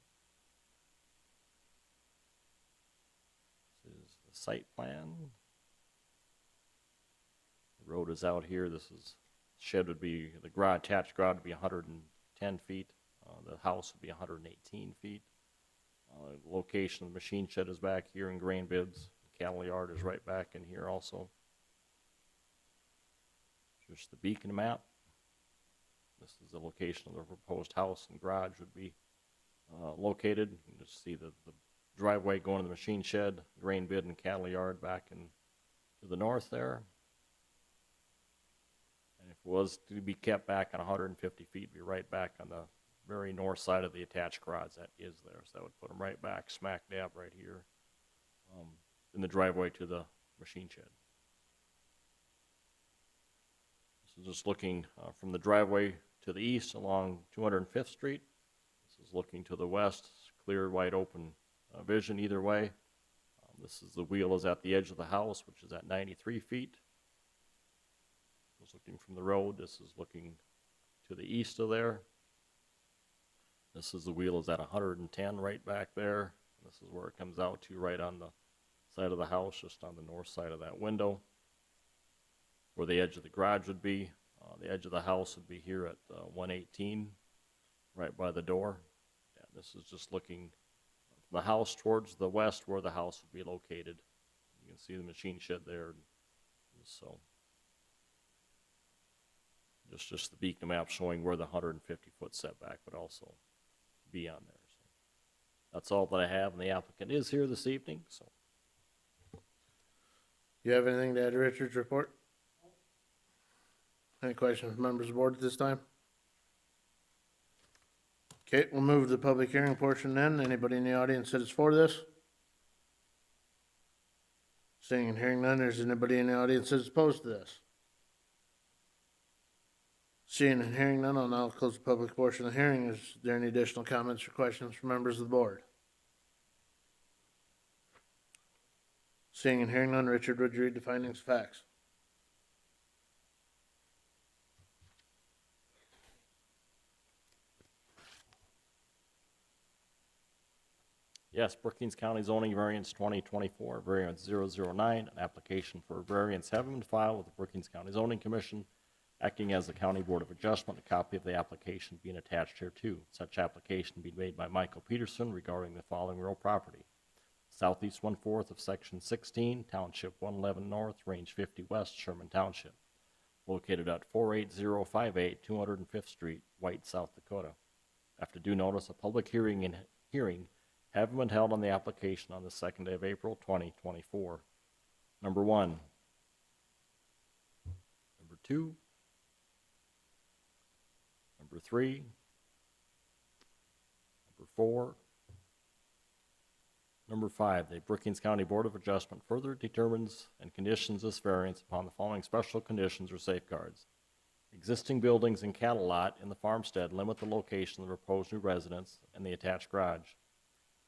This is the site plan. The road is out here. This is, shed would be, the garage, attached garage would be 110 feet. The house would be 118 feet. Location of the machine shed is back here in grain beds. The cattle yard is right back in here also. Just the beacon map. This is the location of the proposed house and garage would be located. You can just see the driveway going to the machine shed, grain bed and cattle yard back in to the north there. And if it was to be kept back on 150 feet, it'd be right back on the very north side of the attached garage that is there. So that would put them right back smack dab right here in the driveway to the machine shed. This is just looking from the driveway to the east along 205th Street. This is looking to the west, clear, wide open vision either way. This is the wheel is at the edge of the house, which is at 93 feet. Just looking from the road, this is looking to the east of there. This is the wheel is at 110 right back there. This is where it comes out to right on the side of the house, just on the north side of that window. Where the edge of the garage would be. The edge of the house would be here at 118, right by the door. Yeah, this is just looking from the house towards the west where the house would be located. You can see the machine shed there. So, just the beacon map showing where the 150-foot setback would also be on there. So that's all that I have, and the applicant is here this evening. So, You have anything to add to Richard's report? Any questions from members of the board at this time? Okay, we'll move to the public hearing portion then. Anybody in the audience that is for this? Seeing and hearing none, is anybody in the audience that is opposed to this? Seeing and hearing none, I'll now close the public portion of the hearing. Is there any additional comments or questions from members of the board? Seeing and hearing none, Richard, would you read the findings of facts? Yes, Brookings County zoning variance 2024, variance 009, an application for a variance having been filed with the Brookings County Zoning Commission, acting as the County Board of Adjustment, a copy of the application being attached here too. Such application being made by Michael Peterson regarding the following real property. Southeast 1/4 of Section 16, Township 111 North, Range 50 West, Sherman Township, located at 48058 205th Street, White, South Dakota. After due notice, a public hearing having been held on the application on the 2nd day of April 2024. Number 1. Number 2. Number 3. Number 4. Number 5, the Brookings County Board of Adjustment further determines and conditions this variance upon the following special conditions or safeguards. Existing buildings and cattle lot in the farmstead limit the location of the proposed new residence and the attached garage.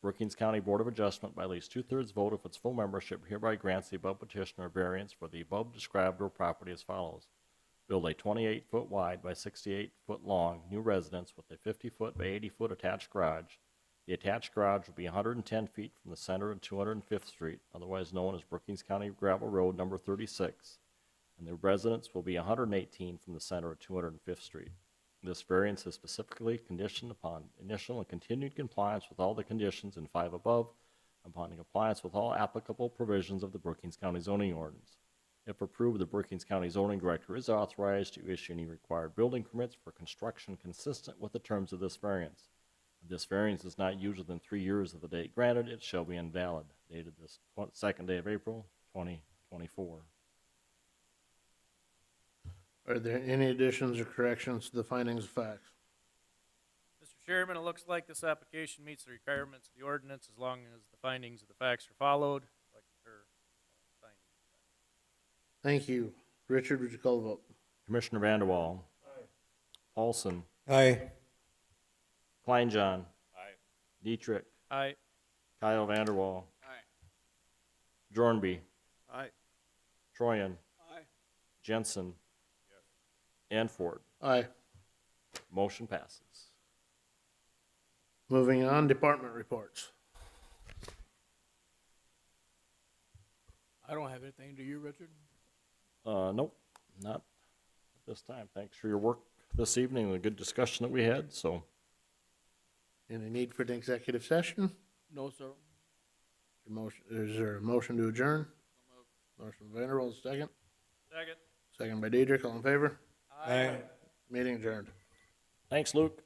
Brookings County Board of Adjustment, by at least 2/3 vote of its full membership, hereby grants the above petitioner variance for the above described real property as follows. Build a 28-foot wide by 68-foot long new residence with a 50-foot by 80-foot attached garage. The attached garage will be 110 feet from the center of 205th Street, otherwise known as Brookings County Gravel Road number 36, and the residence will be 118 from the center of 205th Street. This variance is specifically conditioned upon initial and continued compliance with all the conditions in 5 above, upon compliance with all applicable provisions of the Brookings County zoning ordinance. If approved, the Brookings County zoning director is authorized to issue any required building permits for construction consistent with the terms of this variance. If this variance is not used within 3 years of the date granted, it shall be invalid. Dated this 2nd day of April, 2024. Are there any additions or corrections to the findings of facts? Mr. Chairman, it looks like this application meets the requirements of the ordinance as long as the findings of the facts are followed. I'd like to concur, findings. Thank you. Richard, would you call the vote? Commissioner Vanderwall. Aye. Paulson. Aye. Kleinjohn. Aye. Dietrich. Aye. Kyle Vanderwall. Aye. Jornby. Aye. Troyan. Aye. Jensen. And Ford. Aye. Motion passes. Moving on, department reports. I don't have anything. Do you, Richard? Nope, not at this time. Thanks for your work this evening, the good discussion that we had, so. Any need for an executive session? No, sir. Is there a motion to adjourn? So moved. Motion by Vanderwall, second. Second. Second by Dietrich, all in favor? Aye. Meeting adjourned. Thanks, Luke.